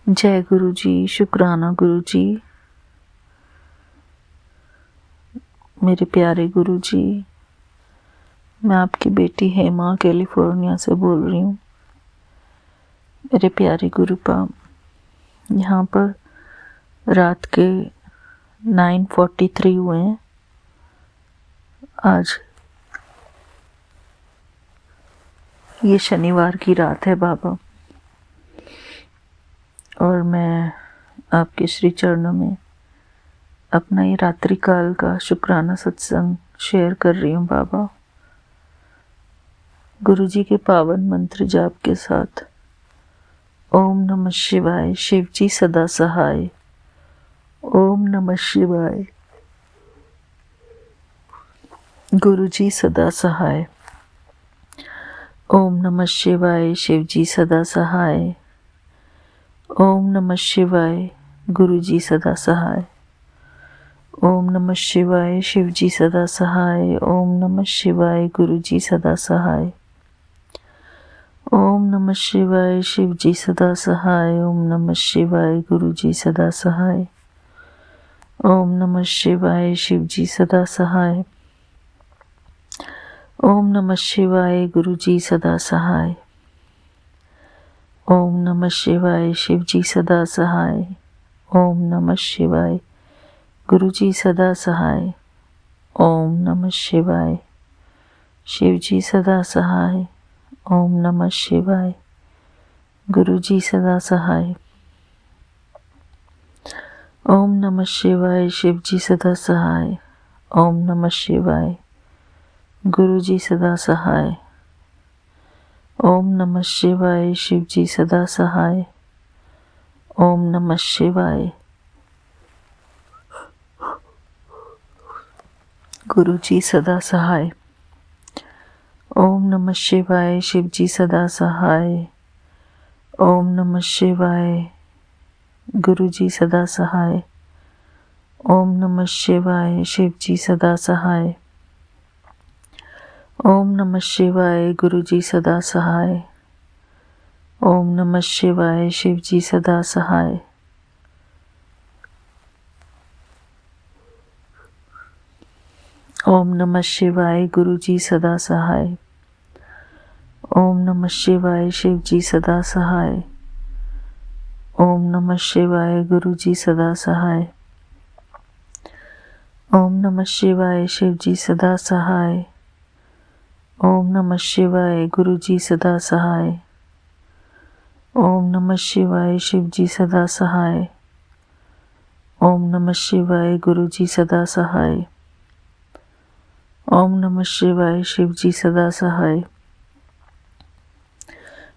जय गुरु जी, शुक्राना गुरु जी। मेरे प्यारे गुरु जी, मैं आपकी बेटी हेमा कैलिफोर्निया से बोल रही हूँ। मेरे प्यारे गुरुपा, यहाँ पर रात के 9:43 हुए हैं। आज ये शनिवार की रात है बाबा, और मैं आपके श्री चरणों में अपना ये रात्रि काल का शुक्राना सत्संग शेयर कर रही हूँ बाबा, गुरु जी के पावन मंत्र जाप के साथ। ओम नमः शिवाय, शिव जी सदा सहाय। ओम नमः शिवाय, गुरु जी सदा सहाय। ओम नमः शिवाय, शिव जी सदा सहाय। ओम नमः शिवाय, गुरु जी सदा सहाय। ओम नमः शिवाय, शिव जी सदा सहाय। ओम नमः शिवाय, गुरु जी सदा सहाय। ओम नमः शिवाय, शिव जी सदा सहाय। ओम नमः शिवाय, गुरु जी सदा सहाय। ओम नमः शिवाय, शिव जी सदा सहाय। ओम नमः शिवाय, गुरु जी सदा सहाय। ओम नमः शिवाय, शिव जी सदा सहाय। ओम नमः शिवाय, गुरु जी सदा सहाय। ओम नमः शिवाय, शिव जी सदा सहाय। ओम नमः शिवाय, गुरु जी सदा सहाय। ओम नमः शिवाय, शिव जी सदा सहाय। ओम नमः शिवाय, गुरु जी सदा सहाय। ओम नमः शिवाय, शिव जी सदा सहाय। ओम नमः शिवाय, गुरु जी सदा सहाय। ओम नमः शिवाय, शिव जी सदा सहाय। ओम नमः शिवाय, गुरु जी सदा सहाय। ओम नमः शिवाय, शिव जी सदा सहाय। ओम नमः शिवाय, गुरु जी सदा सहाय। ओम नमः शिवाय, शिव जी सदा सहाय। ओम नमः शिवाय, गुरु जी सदा सहाय। ओम नमः शिवाय, शिव जी सदा सहाय। ओम नमः शिवाय, गुरु जी सदा सहाय। ओम नमः शिवाय, शिव जी सदा सहाय। ओम नमः शिवाय, गुरु जी सदा सहाय। ओम नमः शिवाय, शिव जी सदा सहाय। ओम नमः शिवाय, गुरु जी सदा सहाय। ओम नमः शिवाय, शिव जी सदा सहाय।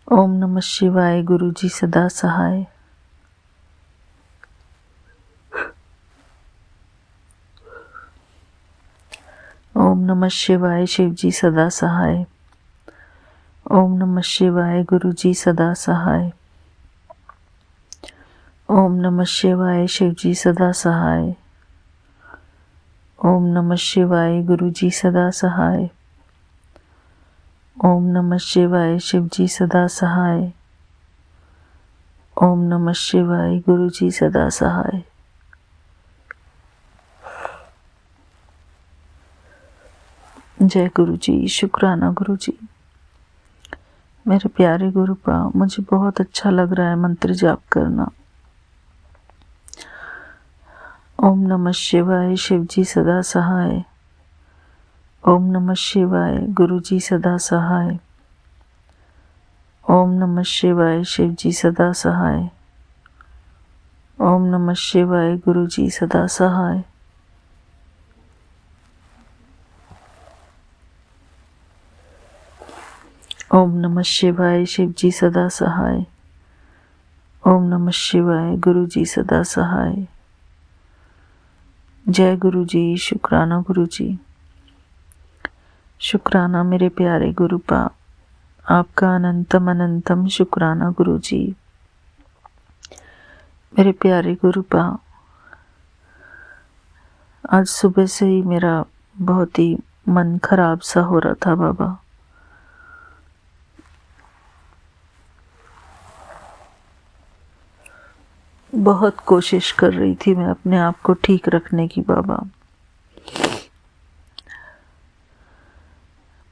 ओम नमः शिवाय, गुरु जी सदा सहाय। ओम नमः शिवाय, शिव जी सदा सहाय। ओम नमः शिवाय, गुरु जी सदा सहाय। ओम नमः शिवाय, शिव जी सदा सहाय। ओम नमः शिवाय, गुरु जी सदा सहाय। ओम नमः शिवाय, शिव जी सदा सहाय। ओम नमः शिवाय, गुरु जी सदा सहाय। जय गुरु जी, शुक्राना गुरु जी। मेरे प्यारे गुरुपा, मुझे बहुत अच्छा लग रहा है मंत्र जाप करना। ओम नमः शिवाय, शिव जी सदा सहाय। ओम नमः शिवाय, गुरु जी सदा सहाय। ओम नमः शिवाय, शिव जी सदा सहाय। ओम नमः शिवाय, गुरु जी सदा सहाय। ओम नमः शिवाय, शिव जी सदा सहाय। ओम नमः शिवाय, गुरु जी सदा सहाय। जय गुरु जी, शुक्राना गुरु जी। शुक्राना मेरे प्यारे गुरुपा, आपका अनंतम अनंतम शुक्राना गुरु जी। मेरे प्यारे गुरुपा, आज सुबह से ही मेरा बहुत ही मन खराब सा हो रहा था बाबा। बहुत कोशिश कर रही थी मैं अपने आप को ठीक रखने की बाबा,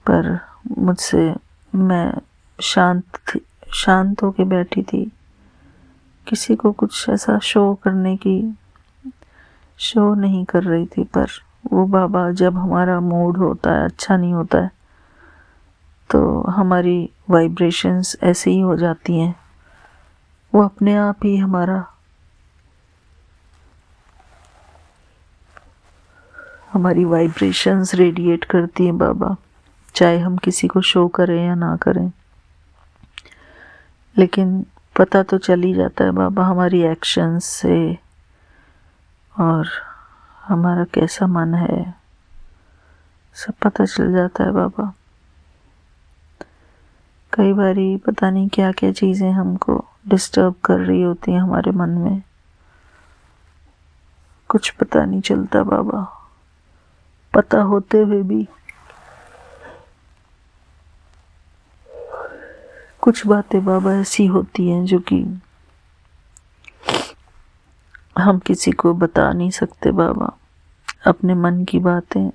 पर मुझसे मैं शांत होके बैठी थी। किसी को कुछ ऐसा शो करने की शो नहीं कर रही थी, पर वो बाबा जब हमारा मूड होता है अच्छा नहीं होता है तो हमारी वाइब्रेशंस ऐसे ही हो जाती हैं, वो अपने आप ही हमारी वाइब्रेशंस रेडिएट करती हैं बाबा, चाहे हम किसी को शो करें या ना करें। लेकिन पता तो चल ही जाता है बाबा हमारी एक्शंस से, और हमारा कैसा मन है सब पता चल जाता है बाबा। कई बारी पता नहीं क्या क्या चीज़ें हमको डिस्टर्ब कर रही होती हैं हमारे मन में, कुछ पता नहीं चलता बाबा। पता होते हुए भी कुछ बातें बाबा ऐसी होती हैं जो कि हम किसी को बता नहीं सकते बाबा। अपने मन की बातें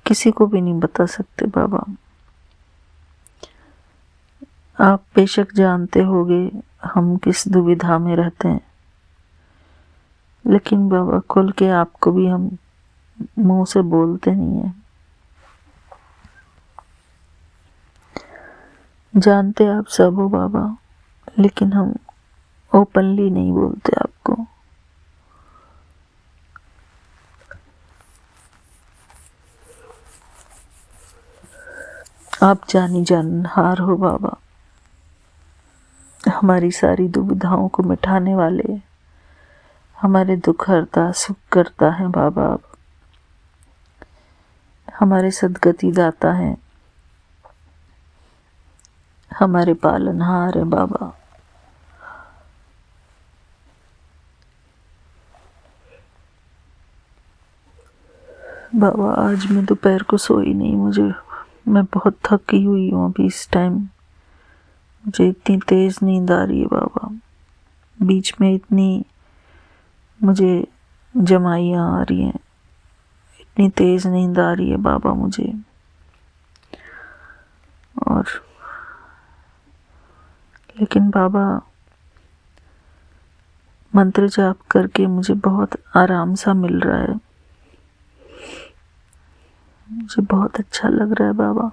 किसी को भी नहीं बता सकते बाबा। आप बेशक जानते होगे हम किस दुविधा में रहते हैं, लेकिन बाबा खुल के आपको भी हम मुंह से बोलते नहीं हैं। जानते आप सब हो बाबा, लेकिन हम ओपनली नहीं बोलते आपको। आप जानी जानहार हो बाबा, हमारी सारी दुविधाओं को मिटाने वाले, हमारे दुख हरता सुख करता है बाबा। आप हमारे सदगति दाता हैं, हमारे पालनहार है बाबा। बाबा आज मैं दोपहर को सोई नहीं, मैं बहुत थकी हुई हूँ अभी इस टाइम। मुझे इतनी तेज़ नींद आ रही है बाबा, बीच में इतनी मुझे जमाइयाँ आ रही हैं, इतनी तेज़ नींद आ रही है बाबा मुझे। और लेकिन बाबा मंत्र जाप करके मुझे बहुत आराम सा मिल रहा है, मुझे बहुत अच्छा लग रहा है बाबा।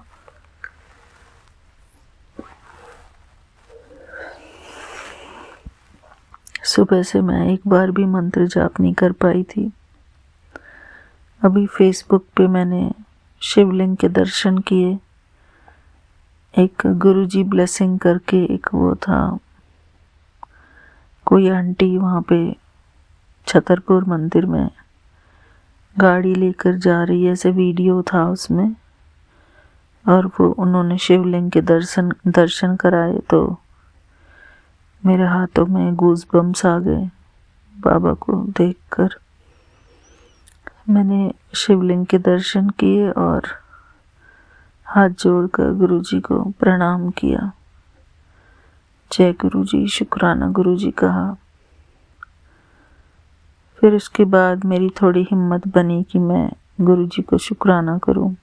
सुबह से मैं एक बार भी मंत्र जाप नहीं कर पाई थी। अभी फेसबुक पे मैंने शिवलिंग के दर्शन किए। एक गुरुजी ब्लेसिंग करके एक वो था, कोई आंटी वहाँ पे छतरपुर मंदिर में गाड़ी लेकर जा रही है, ऐसे वीडियो था उसमें, और वो उन्होंने शिवलिंग के दर्शन कराए तो मेरे हाथों में गूज़ बम्स आ गए बाबा को देखकर। मैंने शिवलिंग के दर्शन किए और हाथ जोड़कर गुरुजी को प्रणाम किया, जय गुरुजी, शुक्राना गुरुजी कहा। फिर उसके बाद मेरी थोड़ी हिम्मत बनी कि मैं गुरुजी को शुक्राना करूं।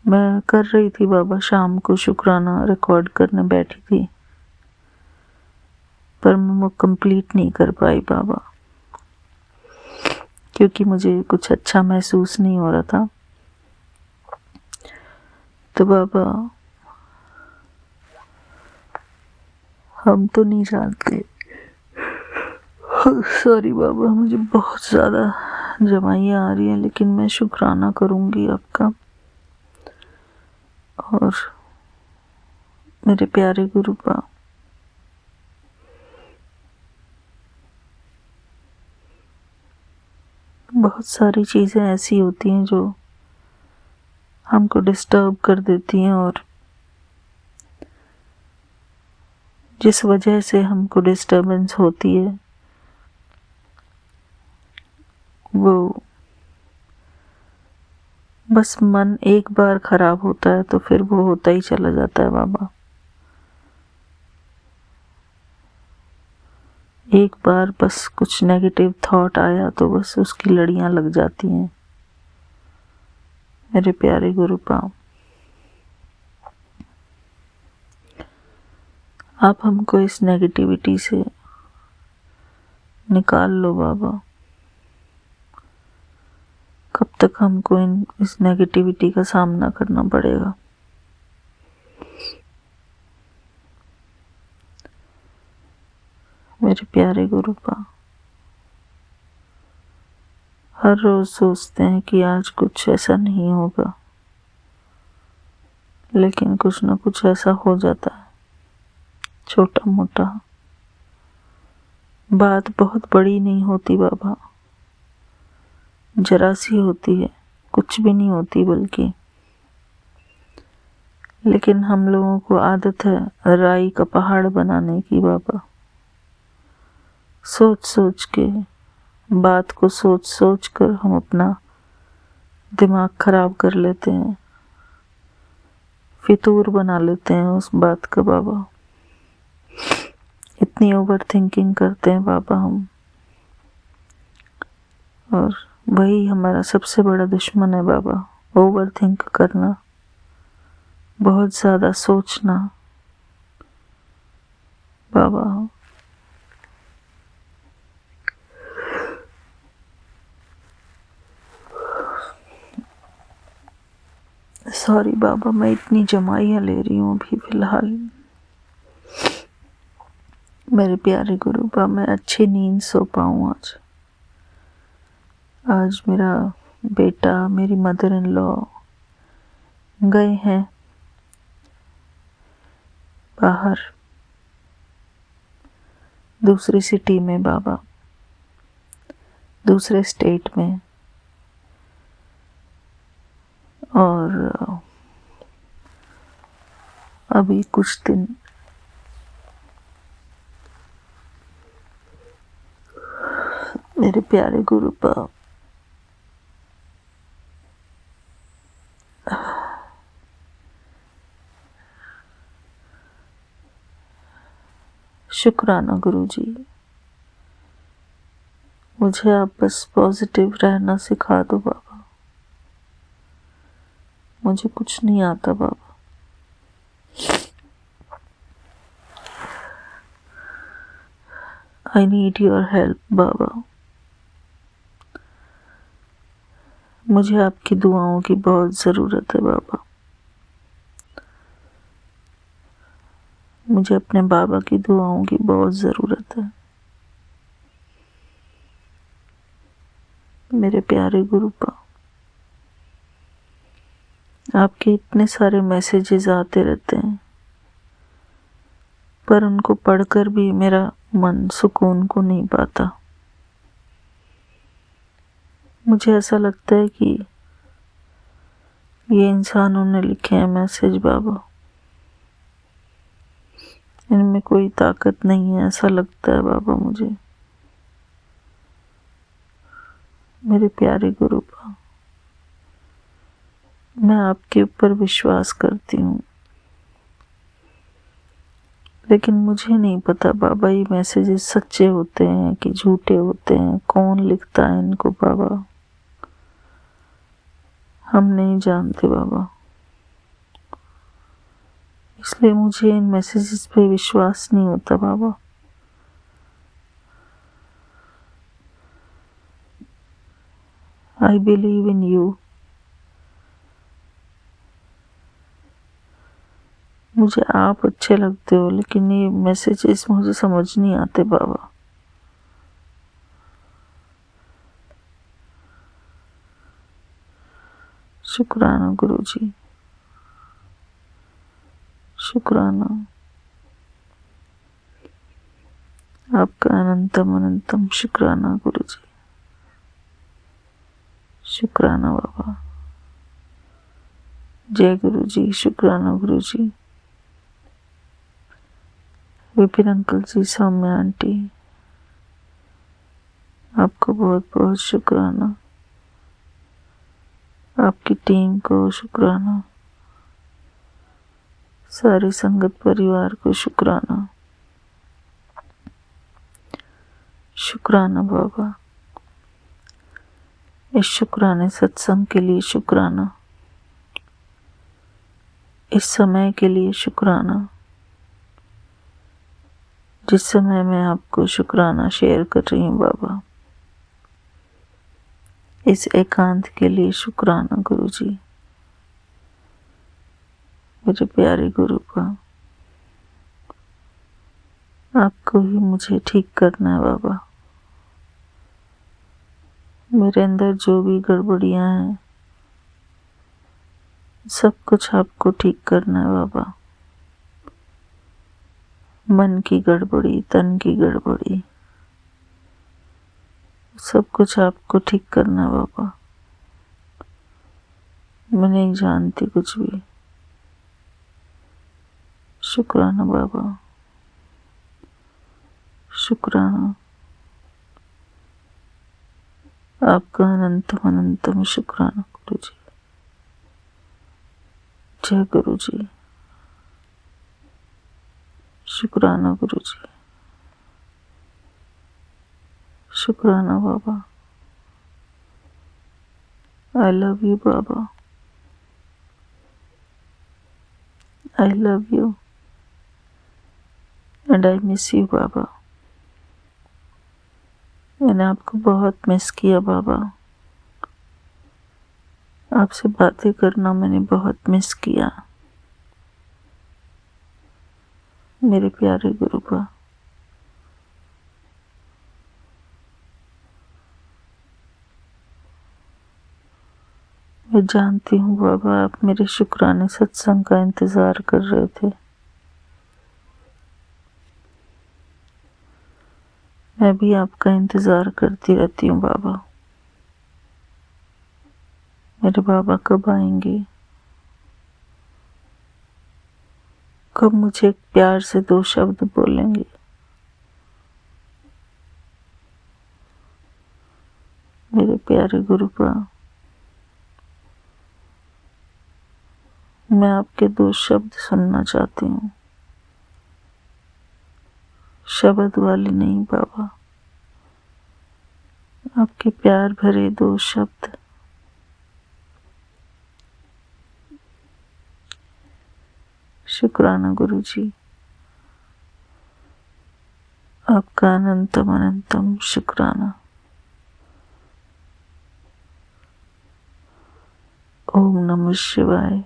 मैं कर रही थी बाबा, शाम को शुक्राना रिकॉर्ड करने बैठी थी, पर मैं वो कंप्लीट नहीं कर पाई बाबा, क्योंकि मुझे कुछ अच्छा महसूस नहीं हो रहा था। तो बाबा हम तो नहीं जानते, सॉरी बाबा, मुझे बहुत ज़्यादा जमाइयाँ आ रही हैं, लेकिन मैं शुक्राना करूँगी आपका और मेरे प्यारे गुरु का। बहुत सारी चीज़ें ऐसी होती हैं जो हमको डिस्टर्ब कर देती हैं, और जिस वजह से हमको डिस्टर्बेंस होती है वो बस मन एक बार खराब होता है तो फिर वो होता ही चला जाता है बाबा। एक बार बस कुछ नेगेटिव थॉट आया तो बस उसकी लड़ियां लग जाती हैं। मेरे प्यारे गुरु पाव, आप हमको इस नेगेटिविटी से निकाल लो बाबा। कब तक हमको इस नेगेटिविटी का सामना करना पड़ेगा? मेरे प्यारे गुरु पाव, हर रोज सोचते हैं कि आज कुछ ऐसा नहीं होगा, लेकिन कुछ ना कुछ ऐसा हो जाता है, छोटा मोटा। बात बहुत बड़ी नहीं होती बाबा, जरा सी होती है, कुछ भी नहीं होती बल्कि। लेकिन हम लोगों को आदत है राई का पहाड़ बनाने की बाबा। सोच सोच के, बात को सोच सोच कर हम अपना दिमाग खराब कर लेते हैं, फितूर बना लेते हैं उस बात का बाबा। इतनी ओवर थिंकिंग करते हैं बाबा हम, और वही हमारा सबसे बड़ा दुश्मन है बाबा। ओवर थिंक करना, बहुत ज़्यादा सोचना बाबा। सॉरी बाबा, मैं इतनी जमाइयाँ ले रही हूँ अभी फ़िलहाल। मेरे प्यारे गुरु बाबा, मैं अच्छी नींद सो पाऊँ आज मेरा बेटा, मेरी मदर इन लॉ गए हैं बाहर दूसरी सिटी में बाबा, दूसरे स्टेट में। और अभी कुछ दिन मेरे प्यारे गुरु बाबा, शुक्राना गुरु जी, मुझे आप बस पॉजिटिव रहना सिखा दो बाबा। मुझे कुछ नहीं आता बाबा। आई नीड योर हेल्प बाबा। मुझे आपकी दुआओं की बहुत ज़रूरत है बाबा। मुझे अपने बाबा की दुआओं की बहुत ज़रूरत है। मेरे प्यारे गुरु पाव, आपके इतने सारे मैसेजेस आते रहते हैं, पर उनको पढ़कर भी मेरा मन सुकून को नहीं पाता। मुझे ऐसा लगता है कि ये इंसानों ने लिखे हैं मैसेज बाबा, इनमें कोई ताकत नहीं है, ऐसा लगता है बाबा मुझे। मेरे प्यारे गुरु पाव, मैं आपके ऊपर विश्वास करती हूँ, लेकिन मुझे नहीं पता बाबा ये मैसेजेस सच्चे होते हैं कि झूठे होते हैं। कौन लिखता है इनको बाबा, हम नहीं जानते बाबा। इसलिए मुझे इन मैसेजेस पे विश्वास नहीं होता बाबा। I believe in you. मुझे आप अच्छे लगते हो, लेकिन ये मैसेजेस मुझे समझ नहीं आते बाबा। शुक्राना गुरु जी, शुक्राना। आपका अनंतम अनंतम शुक्राना गुरु जी, शुक्राना बाबा। जय गुरु जी, शुक्राना गुरु जी। विपिन अंकल जी, सौम्या आंटी, आपको बहुत बहुत शुक्राना। आपकी टीम को शुक्राना, सारी संगत परिवार को शुक्राना। शुक्राना बाबा, इस शुक्राने सत्संग के लिए शुक्राना, इस समय के लिए शुक्राना, जिस समय मैं आपको शुक्राना शेयर कर रही हूँ बाबा। इस एकांत के लिए शुक्राना गुरु जी, मेरे प्यारे गुरु का। आपको ही मुझे ठीक करना है बाबा। मेरे अंदर जो भी गड़बड़ियाँ हैं सब कुछ आपको ठीक करना है बाबा। मन की गड़बड़ी, तन की गड़बड़ी, सब कुछ आपको ठीक करना है बाबा। मैं नहीं जानती कुछ भी। शुक्राना बाबा, शुक्राना। आपका अनंतम अनंतम शुक्राना गुरु जी। जय गुरु जी। शुक्राना गुरु जी, शुक्राना बाबा। आई लव यू बाबा, I love you and I miss you बाबा। मैंने आपको बहुत मिस किया बाबा। आपसे बातें करना मैंने बहुत मिस किया मेरे प्यारे गुरु का। मैं जानती हूँ बाबा, आप मेरे शुक्राने सत्संग का इंतज़ार कर रहे थे। मैं भी आपका इंतज़ार करती रहती हूँ बाबा। मेरे बाबा कब आएंगे, कब मुझे प्यार से 2 शब्द बोलेंगे। मेरे प्यारे गुरु का, मैं आपके 2 शब्द सुनना चाहती हूँ। शब्द वाली नहीं बाबा, आपके प्यार भरे 2 शब्द। शुक्राना गुरु जी, आपका अनंतम अनंतम शुक्राना। ओम नमः शिवाय।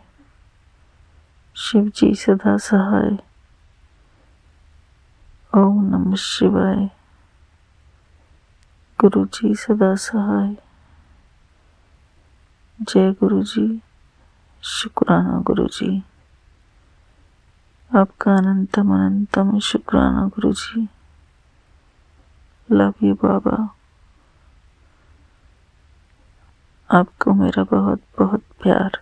शिव जी सदा सहाय। ओम नमः शिवाय। गुरु जी सदा सहाय। जय गुरु जी। शुक्राना गुरु जी, आपका अनंतम अनंतम शुक्राना गुरु जी। लव यू बाबा। आपको मेरा बहुत बहुत प्यार,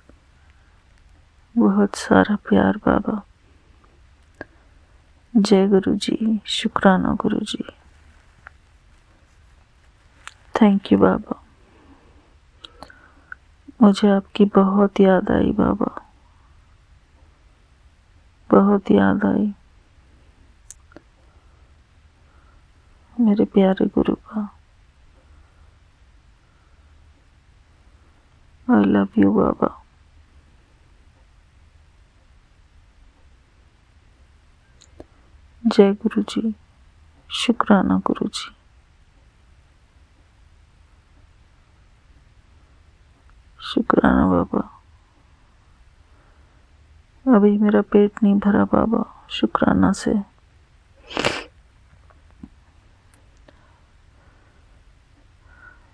बहुत सारा प्यार बाबा। जय गुरु जी। शुक्राना गुरु जी। थैंक यू बाबा। मुझे आपकी बहुत याद आई बाबा, बहुत याद आई मेरे प्यारे गुरु का। आई लव यू बाबा। जय गुरु जी। शुक्राना गुरु जी। शुक्राना बाबा। अभी मेरा पेट नहीं भरा बाबा शुक्राना से।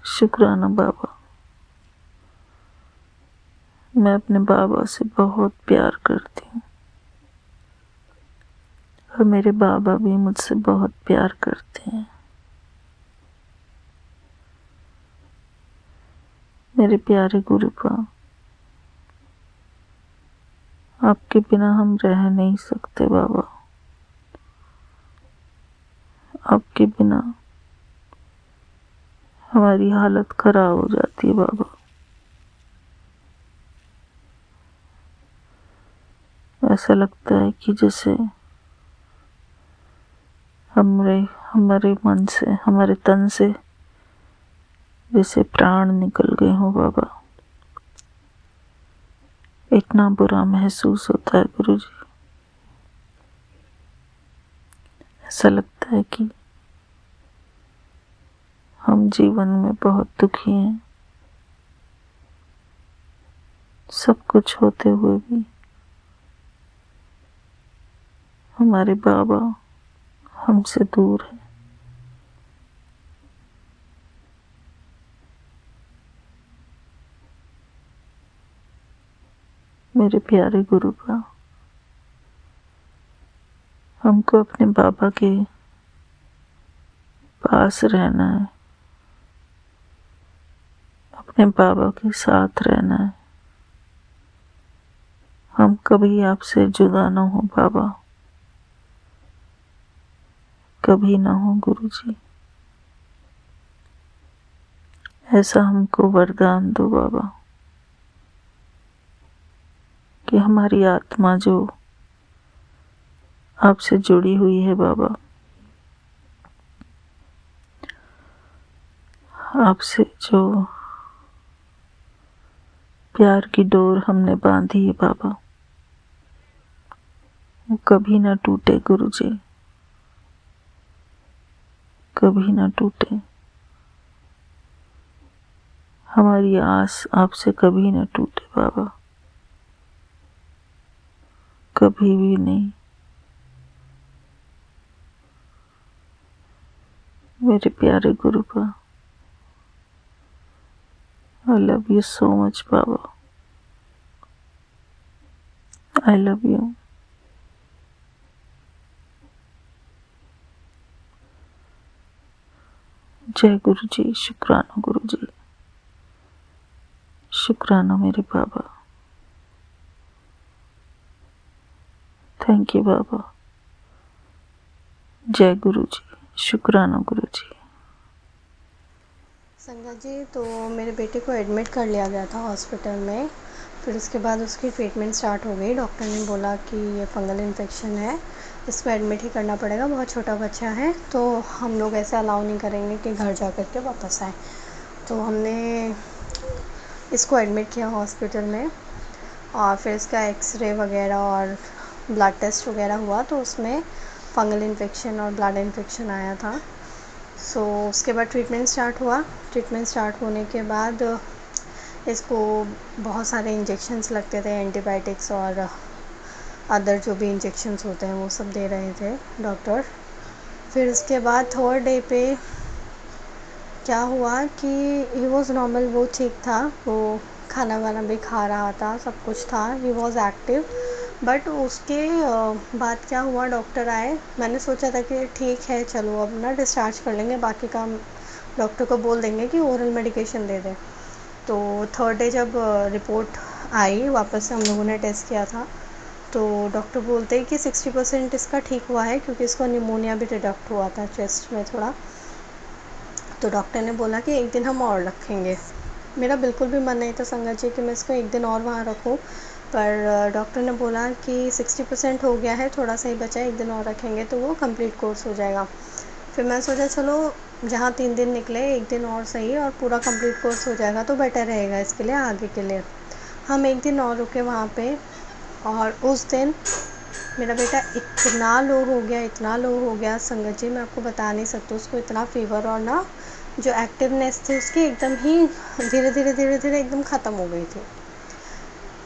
शुक्राना बाबा। मैं अपने बाबा से बहुत प्यार करती हूँ और मेरे बाबा भी मुझसे बहुत प्यार करते हैं। मेरे प्यारे गुरु का, आपके बिना हम रह नहीं सकते बाबा। आपके बिना हमारी हालत खराब हो जाती है बाबा। ऐसा लगता है कि जैसे हमारे मन से, हमारे तन से जैसे प्राण निकल गए हो बाबा। इतना बुरा महसूस होता है गुरुजी। ऐसा लगता है कि हम जीवन में बहुत दुखी हैं, सब कुछ होते हुए भी हमारे बाबा हमसे दूर है। मेरे प्यारे गुरुबा, हमको अपने बाबा के पास रहना है, अपने बाबा के साथ रहना है। हम कभी आपसे जुदा ना हो बाबा, कभी ना हो गुरुजी। ऐसा हमको वरदान दो बाबा कि हमारी आत्मा जो आपसे जुड़ी हुई है बाबा, आपसे जो प्यार की डोर हमने बांधी है बाबा, वो कभी ना टूटे गुरुजी, कभी ना टूटे। हमारी आस आपसे कभी ना टूटे बाबा, कभी भी नहीं। मेरे प्यारे गुरुबा, I love you so much Baba, I love you। जय गुरु जी, शुक्राना गुरु जी, शुक्राना मेरे बाबा। थैंक यू बाबा। जय गुरु जी, शुक्राना गुरु जी। संगत जी, तो मेरे बेटे को एडमिट कर लिया गया था हॉस्पिटल में। फिर उसके बाद उसकी ट्रीटमेंट स्टार्ट हो गई। डॉक्टर ने बोला कि ये फंगल इन्फेक्शन है, इसको एडमिट ही करना पड़ेगा, बहुत छोटा बच्चा है, तो हम लोग ऐसे अलाउ नहीं करेंगे कि घर जा कर के वापस आए। तो हमने इसको एडमिट किया हॉस्पिटल में, और फिर इसका एक्सरे वगैरह और ब्लड टेस्ट वगैरह हुआ, तो उसमें फंगल इन्फेक्शन और ब्लड इन्फेक्शन आया था। उसके बाद ट्रीटमेंट स्टार्ट हुआ। ट्रीटमेंट स्टार्ट होने के बाद इसको बहुत सारे इंजेक्शन्स लगते थे, एंटीबायोटिक्स और अदर जो भी इंजेक्शन्स होते हैं वो सब दे रहे थे डॉक्टर। फिर उसके बाद थर्ड डे पे क्या हुआ कि ही वॉज़ नॉर्मल, वो ठीक था, वो खाना वाना भी खा रहा था, सब कुछ था, ही वॉज़ एक्टिव। बट उसके बाद क्या हुआ, डॉक्टर आए। मैंने सोचा था कि ठीक है, चलो अब ना डिस्चार्ज कर लेंगे, बाकी का डॉक्टर को बोल देंगे कि ओरल मेडिकेशन दे दें। तो थर्ड डे जब रिपोर्ट आई, वापस से हम लोगों ने टेस्ट किया था, तो डॉक्टर बोलते हैं कि 60% इसका ठीक हुआ है, क्योंकि इसको निमोनिया भी डिटेक्ट हुआ था चेस्ट में थोड़ा। तो डॉक्टर ने बोला कि एक दिन हम और रखेंगे। मेरा बिल्कुल भी मन नहीं था संगत जी कि मैं इसको एक दिन और वहाँ रखूँ, पर डॉक्टर ने बोला कि 60% हो गया है, थोड़ा सा ही बचा है, एक दिन और रखेंगे तो वो कंप्लीट कोर्स हो जाएगा। फिर मैं सोचा चलो जहाँ 3 दिन निकले, एक दिन और सही, और पूरा कंप्लीट कोर्स हो जाएगा तो बेटर रहेगा इसके लिए, आगे के लिए। हम एक दिन और रुके वहाँ पे, और उस दिन मेरा बेटा इतना लो हो गया, इतना लो हो गया संगत जी, मैं आपको बता नहीं सकती। उसको इतना फ़ीवर, और ना जो एक्टिवनेस थी उसकी एकदम ही धीरे धीरे धीरे धीरे एकदम ख़त्म हो गई थी।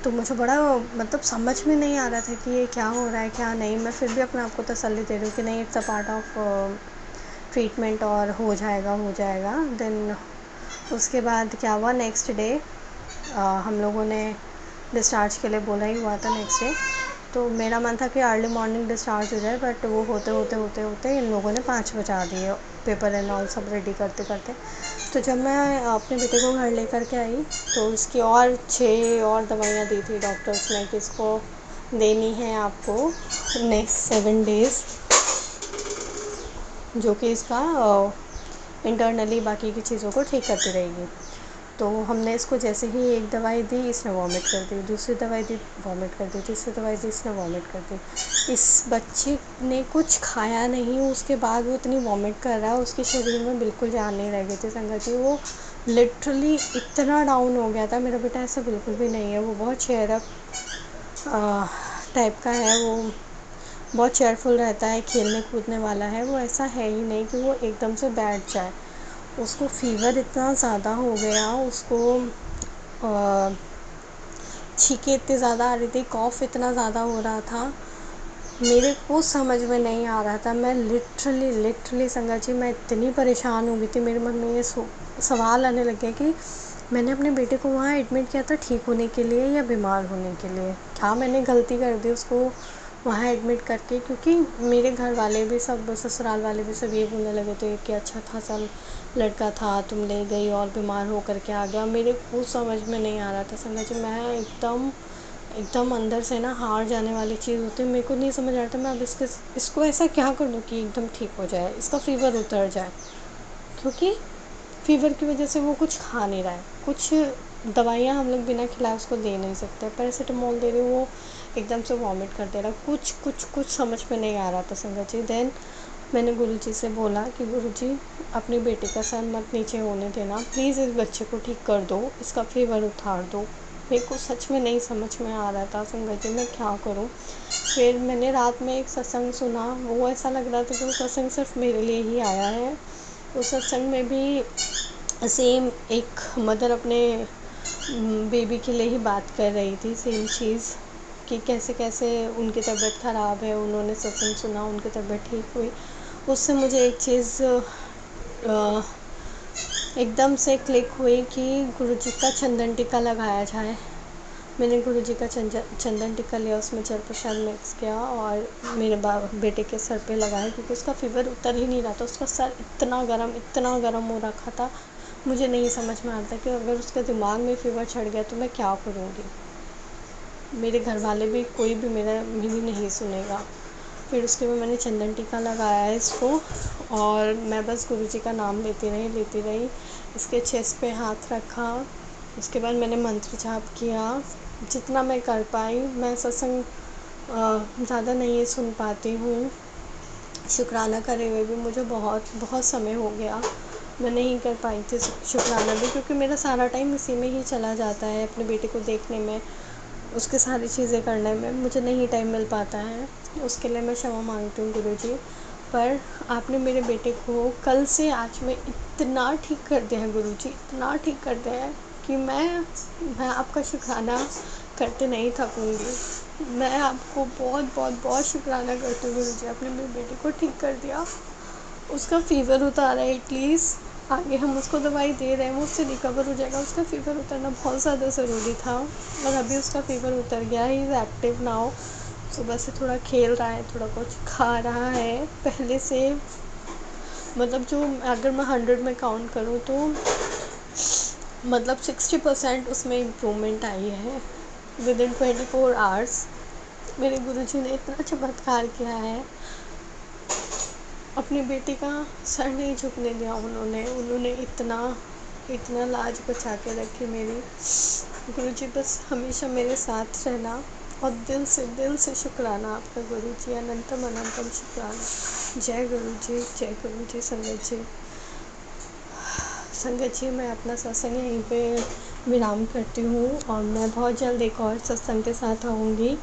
तो मुझे बड़ा मतलब समझ में नहीं आ रहा था कि ये क्या हो रहा है क्या नहीं। मैं फिर भी अपने आप को तसल्ली दे रही हूँ कि नहीं, it's a part of treatment और हो जाएगा हो जाएगा। देन उसके बाद क्या हुआ, नेक्स्ट डे हम लोगों ने डिस्चार्ज के लिए बोला ही हुआ था नेक्स्ट डे। तो मेरा मन था कि अर्ली मॉर्निंग डिस्चार्ज हो जाए, बट वो होते होते होते होते इन लोगों ने 5 बजा दिए, पेपर एंड ऑल सब रेडी करते करते। तो जब मैं अपने बेटे को घर लेकर के आई, तो उसकी और 6 और दवाइयाँ दी थी डॉक्टर्स ने कि इसको देनी है आपको नेक्स्ट 7 डेज़, जो कि इसका इंटरनली बाकी की चीज़ों को ठीक करती रहेगी। तो हमने इसको जैसे ही एक दवाई दी इसने वॉमिट कर दी, दूसरी दवाई दी वॉमिट कर दी, तीसरी दवाई दी इसने वॉमिट कर दी। इस बच्चे ने कुछ खाया नहीं, उसके बाद वो इतनी वॉमिट कर रहा है, उसके शरीर में बिल्कुल जान नहीं रह गई थी संगत जी। वो लिटरली इतना डाउन हो गया था। मेरा बेटा ऐसा बिल्कुल भी नहीं है, वो बहुत चेयर अप टाइप का है, वो बहुत चेयरफुल रहता है, खेलने कूदने वाला है। वो ऐसा है ही नहीं कि वो एकदम से बैठ जाए। उसको फ़ीवर इतना ज़्यादा हो गया, उसको छींकें इतनी ज़्यादा आ रही थी, कॉफ़ इतना ज़्यादा हो रहा था, मेरे को समझ में नहीं आ रहा था। मैं लिटरली संगत जी मैं इतनी परेशान हो गई थी। मेरे मन में ये सवाल आने लग गया कि मैंने अपने बेटे को वहाँ एडमिट किया था ठीक होने के लिए या बीमार होने के लिए। क्या मैंने गलती कर दी उसको वहाँ एडमिट करके? क्योंकि मेरे घर वाले भी सब, ससुराल वाले भी सब ये बोलने लगे थे कि अच्छा खासा लड़का था, तुम ले गई और बीमार होकर के आ गया। मेरे को समझ में नहीं आ रहा था संगत जी। मैं एकदम अंदर से ना हार जाने वाली चीज़ होती है। मेरे को नहीं समझ आ रहा था मैं अब इसको ऐसा क्या कर दूँ कि एकदम ठीक हो जाए, इसका फ़ीवर उतर जाए। क्योंकि फ़ीवर की वजह से वो कुछ खा नहीं रहा है। कुछ दवाइयाँ हम लोग बिना खिलाए उसको दे नहीं सकते। पैरासिटामोल दे रहे हो, वो एकदम से वॉमिट कर दे रहा है। कुछ समझ में नहीं आ रहा था संगत जी। देन मैंने गुरुजी से बोला कि गुरुजी अपने बेटे का सर मत नीचे होने देना, प्लीज़ इस बच्चे को ठीक कर दो, इसका फ़ीवर उतार दो। मेरे को सच में नहीं समझ में आ रहा था संगत जी मैं क्या करूँ। फिर मैंने रात में एक सत्संग सुना, वो ऐसा लग रहा था कि वो सत्संग सिर्फ मेरे लिए ही आया है। उस सत्संग में भी सेम एक मदर अपने बेबी के लिए ही बात कर रही थी, सेम चीज़ कि कैसे कैसे उनकी तबीयत ख़राब है, उन्होंने सत्संग सुना, उनकी तबीयत ठीक हुई। उससे मुझे एक चीज़ एकदम से क्लिक हुई कि गुरुजी का चंदन टीका लगाया जाए। मैंने गुरुजी का चंदन टीका लिया, उसमें जल प्रसाद मिक्स किया और मेरे बेटे के सर पे लगाया, क्योंकि उसका फ़ीवर उतर ही नहीं रहा था। उसका सर इतना गर्म हो रखा था। मुझे नहीं समझ में आता कि अगर उसके दिमाग में फ़ीवर चढ़ गया तो मैं क्या करूँगी। मेरे घर वाले भी, कोई भी मेरी नहीं सुनेगा। फिर उसके बाद मैंने चंदन टीका लगाया इसको और मैं बस गुरुजी का नाम लेती रही। इसके चेस्ट पे हाथ रखा, उसके बाद मैंने मंत्र जाप किया जितना मैं कर पाई। मैं सत्संग ज़्यादा नहीं सुन पाती हूँ, शुक्राना करे हुए भी मुझे बहुत समय हो गया। मैं नहीं कर पाई थी शुक्राना भी, क्योंकि मेरा सारा टाइम इसी में ही चला जाता है, अपने बेटे को देखने में, उसके सारी चीज़ें करने में मुझे नहीं टाइम मिल पाता है। उसके लिए मैं क्षमा मांगती हूँ गुरुजी। पर आपने मेरे बेटे को कल से आज में इतना ठीक कर दिया है गुरुजी, इतना ठीक कर दिया है कि मैं आपका शुक्राना करते नहीं थकूँगी। मैं आपको बहुत शुक्राना करती हूँ गुरुजी, आपने मेरे बेटे को ठीक कर दिया, उसका फ़ीवर उतारा है। एटलीस्ट आगे हम उसको दवाई दे रहे हैं, वो उससे रिकवर हो जाएगा। उसका फ़ीवर उतरना बहुत ज़्यादा ज़रूरी था और अभी उसका फ़ीवर उतर गया। He is active now. सुबह से थोड़ा खेल रहा है, थोड़ा कुछ खा रहा है पहले से। मतलब जो अगर मैं 100 में काउंट करूँ तो मतलब 60% उसमें इम्प्रूवमेंट आई है विदिन 24 आवर्स। मेरे गुरुजी ने इतना चमत्कार किया है, अपने बेटे का सर नहीं झुकने दिया उन्होंने इतना लाज बचा के रखी मेरी। गुरुजी बस हमेशा मेरे साथ रहना और दिल से शुक्राना आपका गुरुजी, अनंतम शुक्राना। जय गुरुजी संगत जी मैं अपना सत्संग यहीं पे विराम करती हूँ और मैं बहुत जल्द एक और सत्संग के साथ आऊँगी।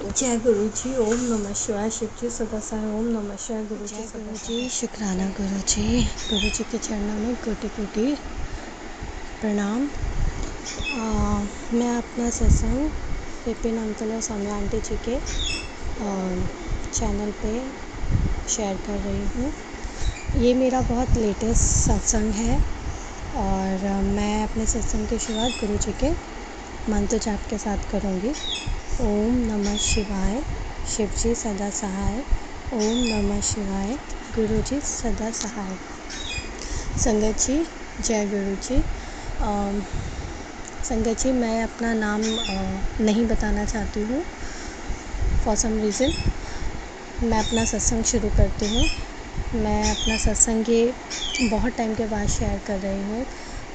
जय गुरुजी। ओम नमः शिवाय। शिव जी सदा सहाय। ओम नमः शिवाय। गुरुजी शुक्राना। गुरुजी के चरणों में कोटि प्रणाम। मैं अपना सत्संग विपिन अंकल और सौम्या आंटी जी के चैनल पे शेयर कर रही हूँ। ये मेरा बहुत लेटेस्ट सत्संग है और मैं अपने सत्संग की शुरुआत गुरुजी के मंत्र जाप के साथ करूँगी। ओम नमः शिवाय। शिव जी सदा सहाय। ओम नमः शिवाय। गुरु जी सदा सहाय। संगत जी जय गुरु जी। संगत जी मैं अपना नाम नहीं बताना चाहती हूँ फॉर सम रीज़न। मैं अपना सत्संग शुरू करती हूँ। मैं अपना सत्संग ये बहुत टाइम के बाद शेयर कर रही हूँ।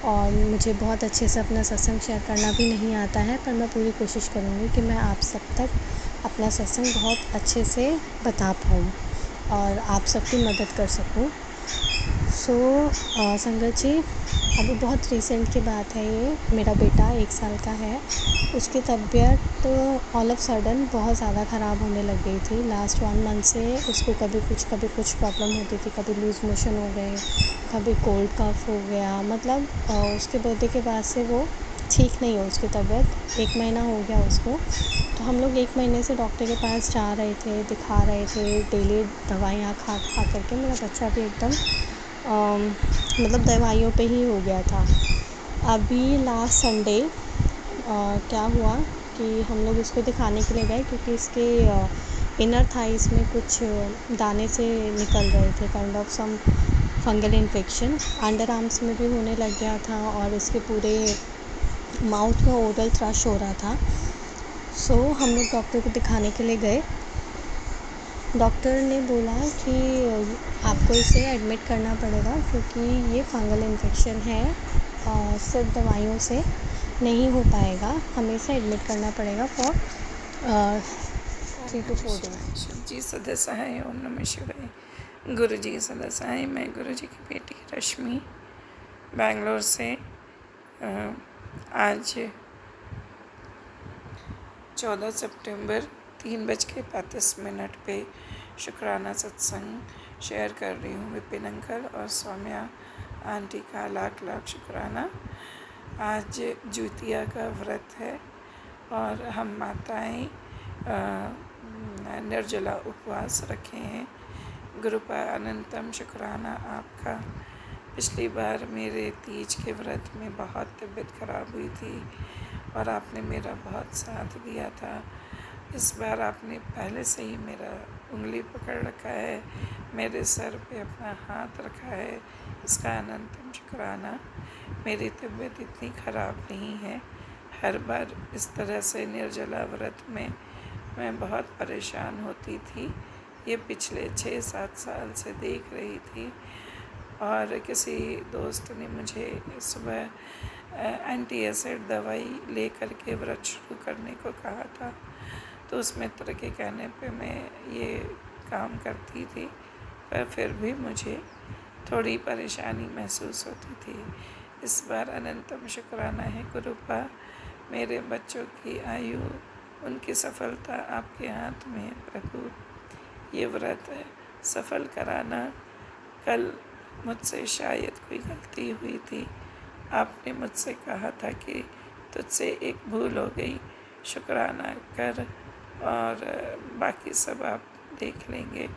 और मुझे बहुत अच्छे से अपना सत्संग शेयर करना भी नहीं आता है, पर मैं पूरी कोशिश करूँगी कि मैं आप सब तक अपना सत्संग बहुत अच्छे से बता पाऊँ और आप सबकी मदद कर सकूँ। संगत जी, अभी बहुत रिसेंट की बात है ये। मेरा बेटा 1 साल का है, उसकी तबीयत ऑल ऑफ सडन बहुत ज़्यादा ख़राब होने लग गई थी। लास्ट 1 मंथ से उसको कभी कुछ प्रॉब्लम होती थी, कभी लूज़ मोशन हो गए, कभी कोल्ड कफ़ हो गया। मतलब उसके बर्थडे के बाद से वो ठीक नहीं है उसकी तबीयत। 1 महीना हो गया उसको। तो हम लोग 1 महीने से डॉक्टर के पास जा रहे थे, दिखा रहे थे, डेली दवाइयाँ खा कर के मेरा बच्चा भी एकदम मतलब दवाइयों पे ही हो गया था। अभी लास्ट संडे क्या हुआ कि हम लोग इसको दिखाने के लिए गए, क्योंकि इसके इनर थाइस में कुछ दाने से निकल रहे थे, kind of some fungal infection. Under arms में भी होने लग गया था और इसके पूरे माउथ में ओरल थ्रश हो रहा था। हम लोग डॉक्टर को दिखाने के लिए गए। डॉक्टर ने बोला कि आपको इसे एडमिट करना पड़ेगा, क्योंकि ये फंगल इन्फेक्शन है और सिर्फ दवाइयों से नहीं हो पाएगा, हमें इसे एडमिट करना पड़ेगा फॉर 3 to 4 डेज। शिव जी सदा सहाय। ओम नमः शिवाय। गुरु जी सदा सहाय। मैं गुरु जी की बेटी रश्मि, बेंगलोर से आज 14 सितंबर 3:35 पे शुक्राना सत्संग शेयर कर रही हूँ। विपिन अंकल और सौम्या आंटी का लाख लाख शुक्राना। आज ज्योतिया का व्रत है और हम माताएं निर्जला उपवास रखे हैं। गुरुपा अनंतम शुक्राना आपका। पिछली बार मेरे तीज के व्रत में बहुत तबीयत खराब हुई थी और आपने मेरा बहुत साथ दिया था। इस बार आपने पहले से ही मेरा उंगली पकड़ रखा है, मेरे सर पे अपना हाथ रखा है, इसका अनंतम शुक्राना। मेरी तबीयत इतनी ख़राब नहीं है। हर बार इस तरह से निर्जला व्रत में मैं बहुत परेशान होती थी। ये पिछले 6-7 साल से देख रही थी और किसी दोस्त ने मुझे सुबह एंटी एसिड दवाई ले कर के व्रत शुरू करने को कहा था, तो उस मित्र के कहने पे मैं ये काम करती थी, पर फिर भी मुझे थोड़ी परेशानी महसूस होती थी। इस बार अनंतम शुक्राना है गुरुपा। मेरे बच्चों की आयु, उनकी सफलता आपके हाथ में है प्रभु। ये व्रत है सफल कराना। कल मुझसे शायद कोई गलती हुई थी। आपने मुझसे कहा था कि तुझसे एक भूल हो गई, शुक्राना कर और बाकी सब आप देख लेंगे।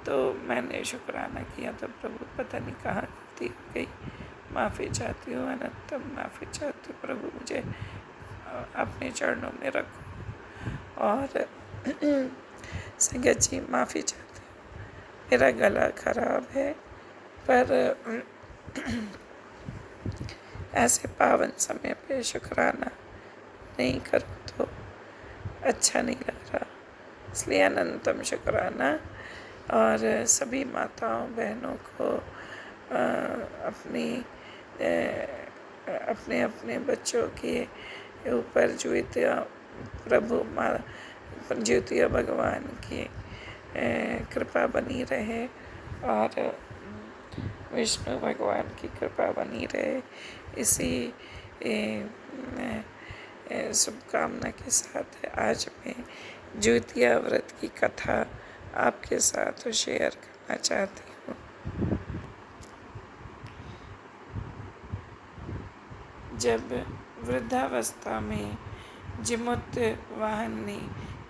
तो मैंने शुक्राना किया तो प्रभु पता नहीं कहाँ गलती हो गई। माफ़ी चाहती हूँ, अनंतम माफ़ी चाहती हूँ प्रभु। मुझे अपने चरणों में रखो और संगत जी माफ़ी चाहती हूँ। मेरा गला ख़राब है, पर ऐसे पावन समय पे शुक्राना नहीं करो तो अच्छा नहीं लग रहा, इसलिए अनंतम शुक्राना। और सभी माताओं बहनों को अपने अपने बच्चों के ऊपर ज्योतिया प्रभु ज्योतिया भगवान की कृपा बनी रहे और विष्णु भगवान की कृपा बनी रहे। इसी शुभकामना के साथ आज मैं ज्योतिया व्रत की कथा आपके साथ शेयर करना चाहती हूँ। जब वृद्धावस्था में जिमुतवाहन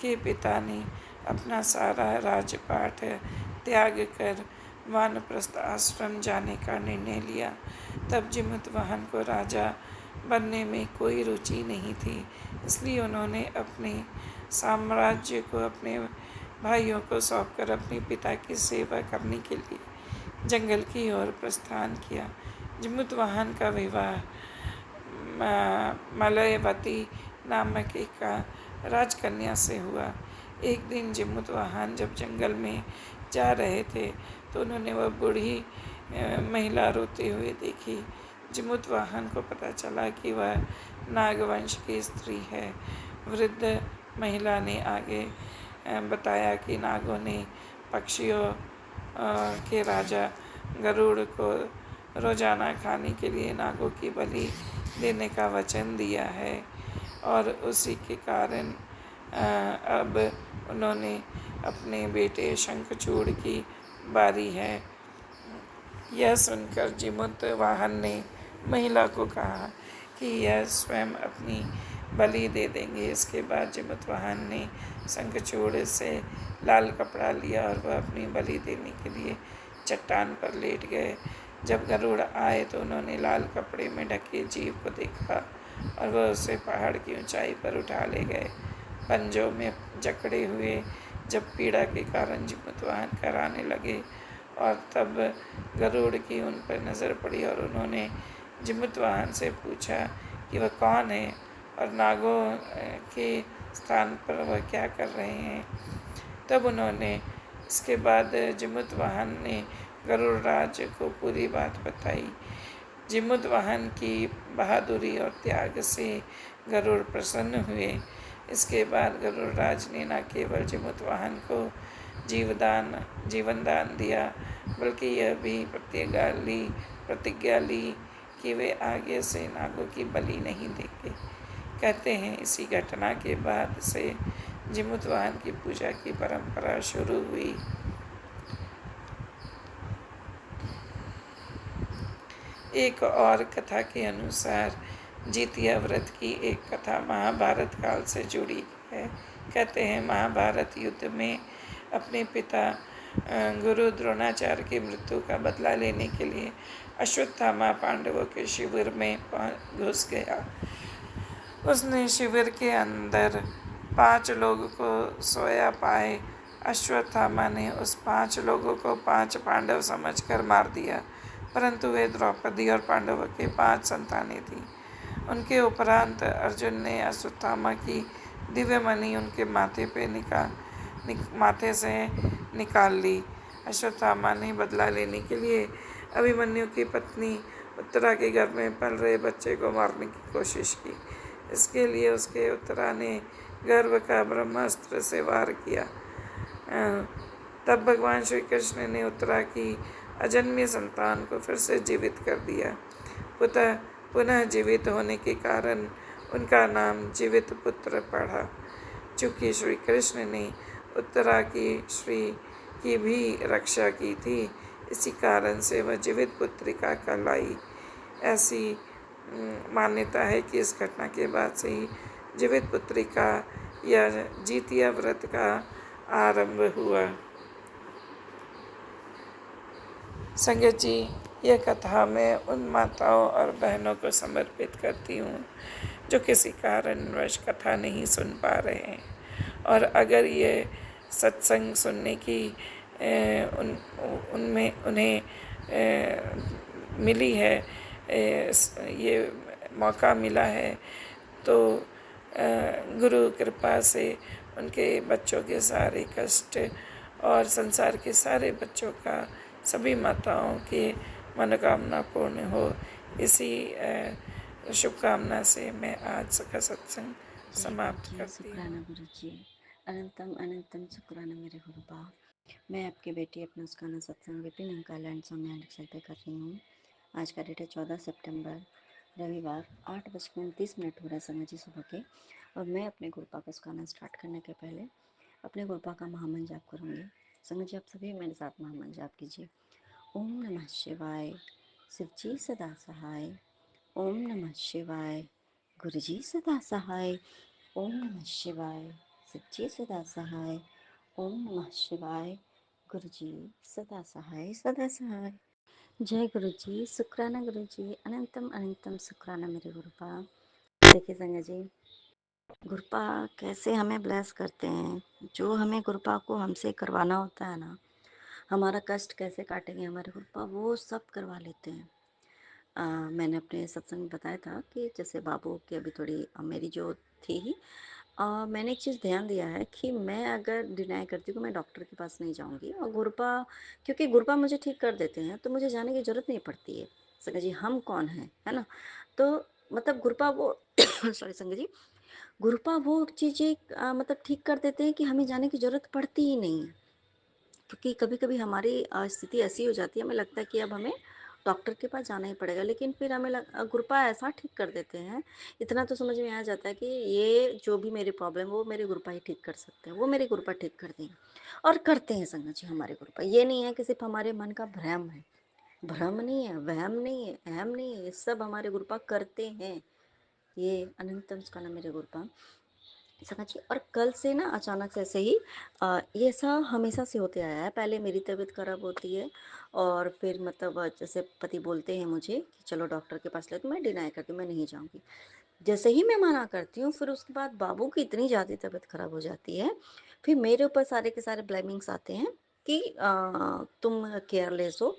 के पिता ने अपना सारा राजपाट त्याग कर वानप्रस्थ आश्रम जाने का निर्णय लिया, तब जिमुतवाहन को राजा बनने में कोई रुचि नहीं थी। इसलिए उन्होंने अपने साम्राज्य को अपने भाइयों को सौंपकर अपने पिता की सेवा करने के लिए जंगल की ओर प्रस्थान किया। जिमुतवाहन का विवाह मलयवती नामक एक राजकन्या से हुआ। एक दिन जिमुतवाहन जब जंगल में जा रहे थे तो उन्होंने वह बूढ़ी महिला रोते हुए देखी। जिमुतवाहन को पता चला कि वह नागवंश की स्त्री है। वृद्ध महिला ने आगे बताया कि नागों ने पक्षियों के राजा गरुड़ को रोजाना खाने के लिए नागों की बलि देने का वचन दिया है और उसी के कारण अब उन्होंने अपने बेटे शंखचूड़ की बारी है। यह सुनकर जिमुत वाहन ने महिला को कहा कि यह स्वयं अपनी बलि दे देंगे। इसके बाद जिमुत वाहन ने शंखचूड़ से लाल कपड़ा लिया और वह अपनी बलि देने के लिए चट्टान पर लेट गए। जब गरुड़ आए तो उन्होंने लाल कपड़े में ढके जीव को देखा और वह उसे पहाड़ की ऊंचाई पर उठा ले गए। पंजों में जकड़े हुए जब पीड़ा के कारण जिमुतवाहन कराने लगे और तब गरुड़ की उन पर नज़र पड़ी और उन्होंने जिमुतवाहन से पूछा कि वह कौन है और नागों के स्थान पर वह क्या कर रहे हैं। तब उन्होंने इसके बाद जिमुतवाहन ने गरुड़राज को पूरी बात बताई। जिमुतवाहन की बहादुरी और त्याग से गरुड़ प्रसन्न हुए। इसके बाद गरुड़राज ने न केवल जिमुतवाहन को जीवन दान दिया बल्कि यह भी प्रतिज्ञा ली कि वे आगे से नागों की बलि नहीं देंगे। कहते हैं इसी घटना के बाद से जिमुतवाहन की पूजा की परंपरा शुरू हुई। एक और कथा के अनुसार जितिया व्रत की एक कथा महाभारत काल से जुड़ी है। कहते हैं महाभारत युद्ध में अपने पिता गुरु द्रोणाचार्य की मृत्यु का बदला लेने के लिए अश्वत्थामा पांडवों के शिविर में घुस गया। उसने शिविर के अंदर 5 लोगों को सोया पाए। अश्वत्थामा ने उस 5 लोगों को 5 पांडव समझकर मार दिया, परंतु वे द्रौपदी और पांडवों के 5 संतानें थीं। उनके उपरांत अर्जुन ने अश्वत्थामा की दिव्य मणि उनके माथे से निकाल ली। अश्वत्थामा ने बदला लेने के लिए अभिमन्यु की पत्नी उत्तरा के घर में पल रहे बच्चे को मारने की कोशिश की। इसके लिए उसके उत्तरा ने गर्भ का ब्रह्मास्त्र से वार किया। तब भगवान श्री कृष्ण ने उत्तरा की अजन्मी संतान को फिर से जीवित कर दिया। पुनः जीवित होने के कारण उनका नाम जीवित पुत्र पड़ा। चूँकि श्री कृष्ण ने उत्तरा की भी रक्षा की थी, इसी कारण से वह जीवित पुत्रिका कहलाई। ऐसी मान्यता है कि इस घटना के बाद से ही जीवित पुत्रिका या जितिया व्रत का आरंभ हुआ। संगत जी, यह कथा मैं उन माताओं और बहनों को समर्पित करती हूँ जो किसी कारणवश कथा नहीं सुन पा रहे हैं, और अगर ये सत्संग सुनने की उन्हें मिली है, ये मौका मिला है, तो गुरु कृपा से उनके बच्चों के सारे कष्ट और संसार के सारे बच्चों का, सभी माताओं की मनोकामना पूर्ण हो, इसी शुभकामना से मैं आज का सत्संग समाप्त करती हूँ। शुक्राना गुरु जी, अनंतम अनंतम शुक्राना मेरे गुरु बाप। मैं आपकी बेटी अपना उसकाना सत्संग विपिन अंकालैंड स्वामी अलेक्सर पे कर रही हूँ। आज का डेट है 14 सितंबर रविवार, 8:29 हो रहा है समय जी सुबह के। और मैं अपने गुरुपा का उसकाना स्टार्ट करने के पहले अपने गुरुपा का महामंत्र जाप करूँगी। संगत जी, आप सभी मेरे साथ महामंत्र जाप कीजिए। ओम नमः शिवाय, शिव जी सदा सहाय। ओम नमः शिवाय, गुरु जी सदा सहाय। ओम नमः शिवाय, शिव जी सदा सहाय। ओम नमः शिवाय, गुरु जी सदा सहाय सदा सहाय। जय गुरु जी, शुक्राना गुरु जी, अनंतम अनंतम शुक्राना मेरे गुरुपा। देखिए संगत जी, गुरुपा कैसे हमें ब्लेस करते हैं। जो हमें गुरुपा को हमसे करवाना होता है ना, हमारा कष्ट कैसे काटेंगे हमारे गुरुपा, वो सब करवा लेते हैं। मैंने अपने सत्संग में बताया था कि जैसे बाबू की अभी थोड़ी मेरी जो थी, मैंने एक चीज़ ध्यान दिया है कि मैं अगर डिनाई करती हूँ कि मैं डॉक्टर के पास नहीं जाऊँगी, और गुरुपा, क्योंकि गुरुपा मुझे ठीक कर देते हैं तो मुझे जाने की ज़रूरत नहीं पड़ती है। संगत जी हम कौन हैं, है ना? तो मतलब गुरुपा वो सॉरी संगत जी, गुरुपा वो चीज़ें मतलब ठीक कर देते हैं कि हमें जाने की ज़रूरत पड़ती ही नहीं है। क्योंकि कभी-कभी हमारी स्थिति ऐसी हो जाती है, हमें लगता है कि अब हमें डॉक्टर के पास जाना ही पड़ेगा, लेकिन फिर हमें गुरुपा ऐसा ठीक कर देते हैं, इतना तो समझ में आ जाता है कि ये जो भी मेरी प्रॉब्लम है, वो मेरे गुरुपा ही ठीक कर सकते हैं, वो मेरे गुरुपा ठीक कर देंगे और करते हैं संगत जी हमारे गुरुपा। ये नहीं है कि सिर्फ़ हमारे मन का भ्रम है, भ्रम नहीं है, वहम नहीं है, अहम नहीं है, ये सब हमारे गुरुपा करते हैं। ये अनंतम स्कंदम मेरे गुरुपा समझिए। और कल से ना अचानक से ऐसे ही ये ऐसा हमेशा से होते आया है। पहले मेरी तबीयत खराब होती है और फिर मतलब जैसे पति बोलते हैं मुझे कि चलो डॉक्टर के पास ले, तो मैं डिनाई करती हूँ, मैं नहीं जाऊँगी। जैसे ही मैं मना करती हूँ, फिर उसके बाद बाबू की इतनी ज़्यादा तबीयत खराब हो जाती है, फिर मेरे ऊपर सारे के सारे ब्लेमिंग्स आते हैं कि तुम केयरलेस हो,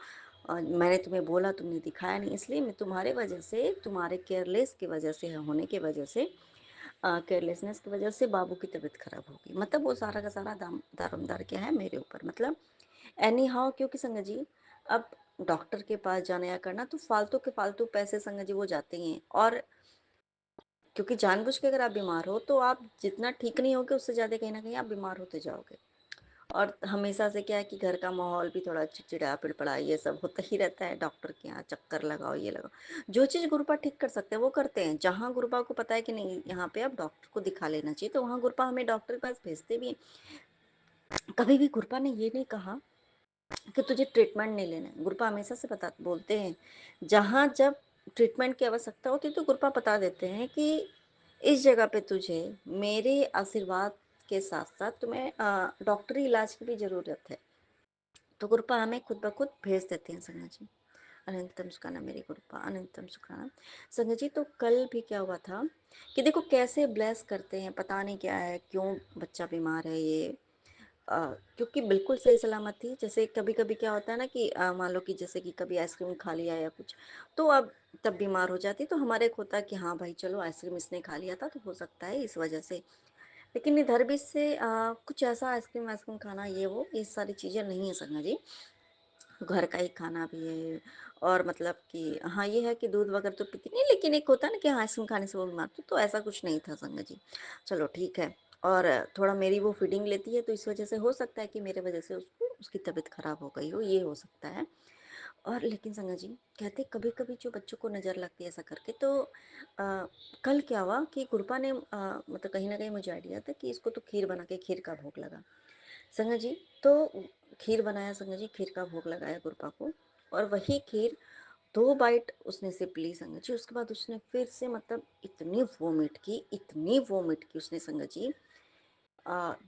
मैंने तुम्हें बोला, तुमने दिखाया नहीं, इसलिए मैं तुम्हारे वजह से, तुम्हारे केयरलेस की वजह से, होने की वजह से, केयरलेसनेस की वजह से बाबू की तबीयत खराब हो गई। मतलब वो सारा का सारा दारोमदार क्या है मेरे ऊपर, मतलब एनी हाउ, क्योंकि संगत जी अब डॉक्टर के पास जाना या करना तो फालतू के फालतू पैसे संगत जी वो जाते ही हैं। और क्योंकि जानबूझ के अगर आप बीमार हो तो आप जितना ठीक नहीं होगे उससे ज़्यादा कहीं ना कहीं आप बीमार होते जाओगे। और हमेशा से क्या है कि घर का माहौल भी थोड़ा चिड़चिड़ा पिड़पड़ा ये सब होता ही रहता है। डॉक्टर के यहाँ चक्कर लगाओ, ये लगाओ, जो चीज़ गुरुपा ठीक कर सकते हैं वो करते हैं। जहाँ गुरुपा को पता है कि नहीं यहाँ पे अब डॉक्टर को दिखा लेना चाहिए, तो वहाँ गुरुपा हमें डॉक्टर के पास भेजते भी हैं। कभी भी गुरुपा ने ये नहीं कहा कि तुझे ट्रीटमेंट नहीं लेना है। गुरुपा हमेशा से बता बोलते हैं, जहाँ जब ट्रीटमेंट की आवश्यकता होती है तो गुरुपा बता देते हैं कि इस जगह पे तुझे मेरे आशीर्वाद के साथ साथ तुम्हें डॉक्टरी इलाज की भी ज़रूरत है, तो गुरुपा हमें खुद ब खुद भेज देते हैं संगत जी। अनंतम सुखाना मेरी गुरुपा, अनंतम सुखाना संगत जी। तो कल भी क्या हुआ था कि देखो कैसे ब्लेस करते हैं, पता नहीं क्या है, क्यों बच्चा बीमार है ये, क्योंकि बिल्कुल सही सलामत थी। जैसे कभी कभी क्या होता है ना कि मान लो कि जैसे कि कभी आइसक्रीम खा लिया या कुछ, तो अब तब बीमार हो जाती, तो हमारे एक होता है कि हाँ भाई चलो आइसक्रीम इसने खा लिया था तो हो सकता है इस वजह से। लेकिन इधर भी से कुछ ऐसा आइसक्रीम वाइसक्रीम खाना ये सारी चीज़ें नहीं है संगत जी, घर का ही खाना भी है। और मतलब कि हाँ ये है कि दूध वगैरह तो पीती नहीं, लेकिन एक होता है ना कि हाँ आइसक्रीम खाने से वो बीमार, तो ऐसा कुछ नहीं था संगत जी। चलो ठीक है। और थोड़ा मेरी वो फीडिंग लेती है तो इस वजह से हो सकता है कि मेरे वजह से उसको उसकी तबीयत खराब हो गई हो, ये हो सकता है। और लेकिन संगत जी कहते कभी कभी जो बच्चों को नज़र लगती है ऐसा करके, तो कल क्या हुआ कि गुरपा ने मतलब कहीं ना कहीं मुझे आइडिया था कि इसको तो खीर बना के खीर का भोग लगा संगत जी। तो खीर बनाया संगत जी, खीर का भोग लगाया गुरपा को, और वही खीर 2 बाइट उसने सिर्फ़ ली संगत जी। उसके बाद उसने फिर से मतलब इतनी वोमिट की उसने संगत जी।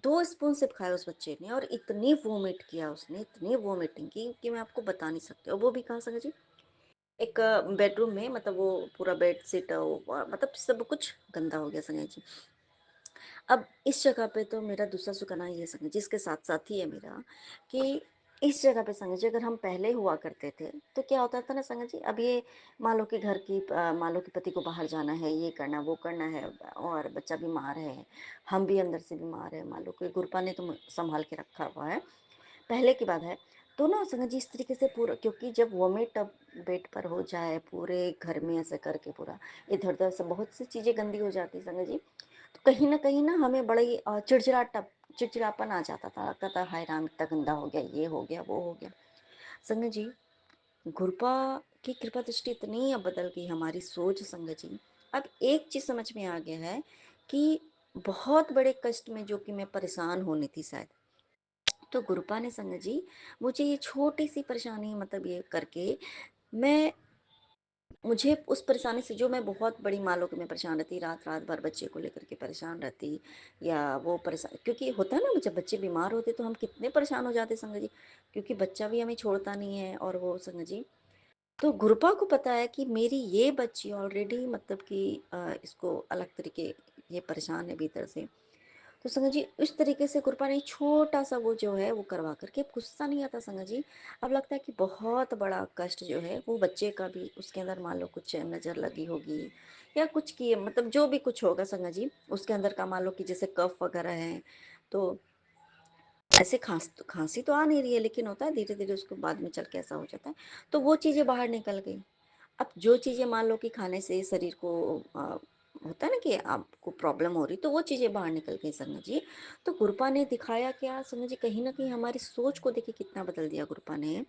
2 स्पून सिर्फ़ खाया उस बच्चे ने, और इतनी वोमिट किया उसने, इतनी वोमिटिंग की कि मैं आपको बता नहीं सकती। और वो भी कहाँ संगत जी, एक बेडरूम में, मतलब वो पूरा बेडशीट मतलब सब कुछ गंदा हो गया संगत जी। अब इस जगह पे तो मेरा दूसरा सुकना ये संगत जी, इसके साथ साथ ही है मेरा कि इस जगह पे संगत जी अगर हम पहले हुआ करते थे तो क्या होता था ना संगत जी, अब ये मान लो कि घर की मान लो कि पति को बाहर जाना है, ये करना वो करना है, और बच्चा बीमार है, हम भी अंदर से बीमार है, मान लो कि गुरपा ने तो संभाल के रखा हुआ है, पहले की बात है। तो ना संगत जी इस तरीके से पूरा, क्योंकि जब वॉमिट अब बेड पर हो जाए पूरे घर में ऐसे करके पूरा इधर उधर से बहुत सी चीज़ें गंदी हो जाती संगत जी, तो कहीं ना हमें बड़ा ही चिड़चिड़ापन आ जाता था, लगता था हाय राम इतना गंदा हो गया, ये हो गया वो हो गया। संगत जी गुरपा की कृपा दृष्टि इतनी अब बदल गई हमारी सोच संगत जी। अब एक चीज़ समझ में आ गया है कि बहुत बड़े कष्ट में जो कि मैं परेशान होनी थी शायद, तो गुरुपा ने संगत जी मुझे ये छोटी सी परेशानी मतलब ये करके, मैं मुझे उस परेशानी से, जो मैं बहुत बड़ी मान लो कि मैं परेशान रहती, रात रात भर बच्चे को लेकर के परेशान रहती, या वो परेशान, क्योंकि होता है ना जब बच्चे बीमार होते तो हम कितने परेशान हो जाते संगत जी, क्योंकि बच्चा भी हमें छोड़ता नहीं है। और वो संगत जी, तो गुरुपा को पता है कि मेरी ये बच्ची ऑलरेडी मतलब कि इसको अलग तरीके, ये परेशान है भीतर से, तो संगत जी इस तरीके से कृपा ने छोटा सा वो जो है वो करवा करके, अब गुस्सा नहीं आता संगत जी। अब लगता है कि बहुत बड़ा कष्ट जो है वो बच्चे का भी, उसके अंदर मान लो कुछ नज़र लगी होगी या कुछ किए, मतलब जो भी कुछ होगा संगत जी उसके अंदर का, मान लो कि जैसे कफ वगैरह है, तो ऐसे खांसी तो आ नहीं रही है, लेकिन होता है धीरे धीरे उसको बाद में चल के ऐसा हो जाता है, तो वो चीज़ें बाहर निकल गई। अब जो चीज़ें मान लो कि खाने से शरीर को होता है ना कि आपको प्रॉब्लम हो रही, तो वो चीज़ें बाहर निकल गई संगत जी। तो गुरपा ने दिखाया क्या संगत जी, कहीं न कहीं हमारी सोच को देखिए कितना बदल दिया गुरपा ने,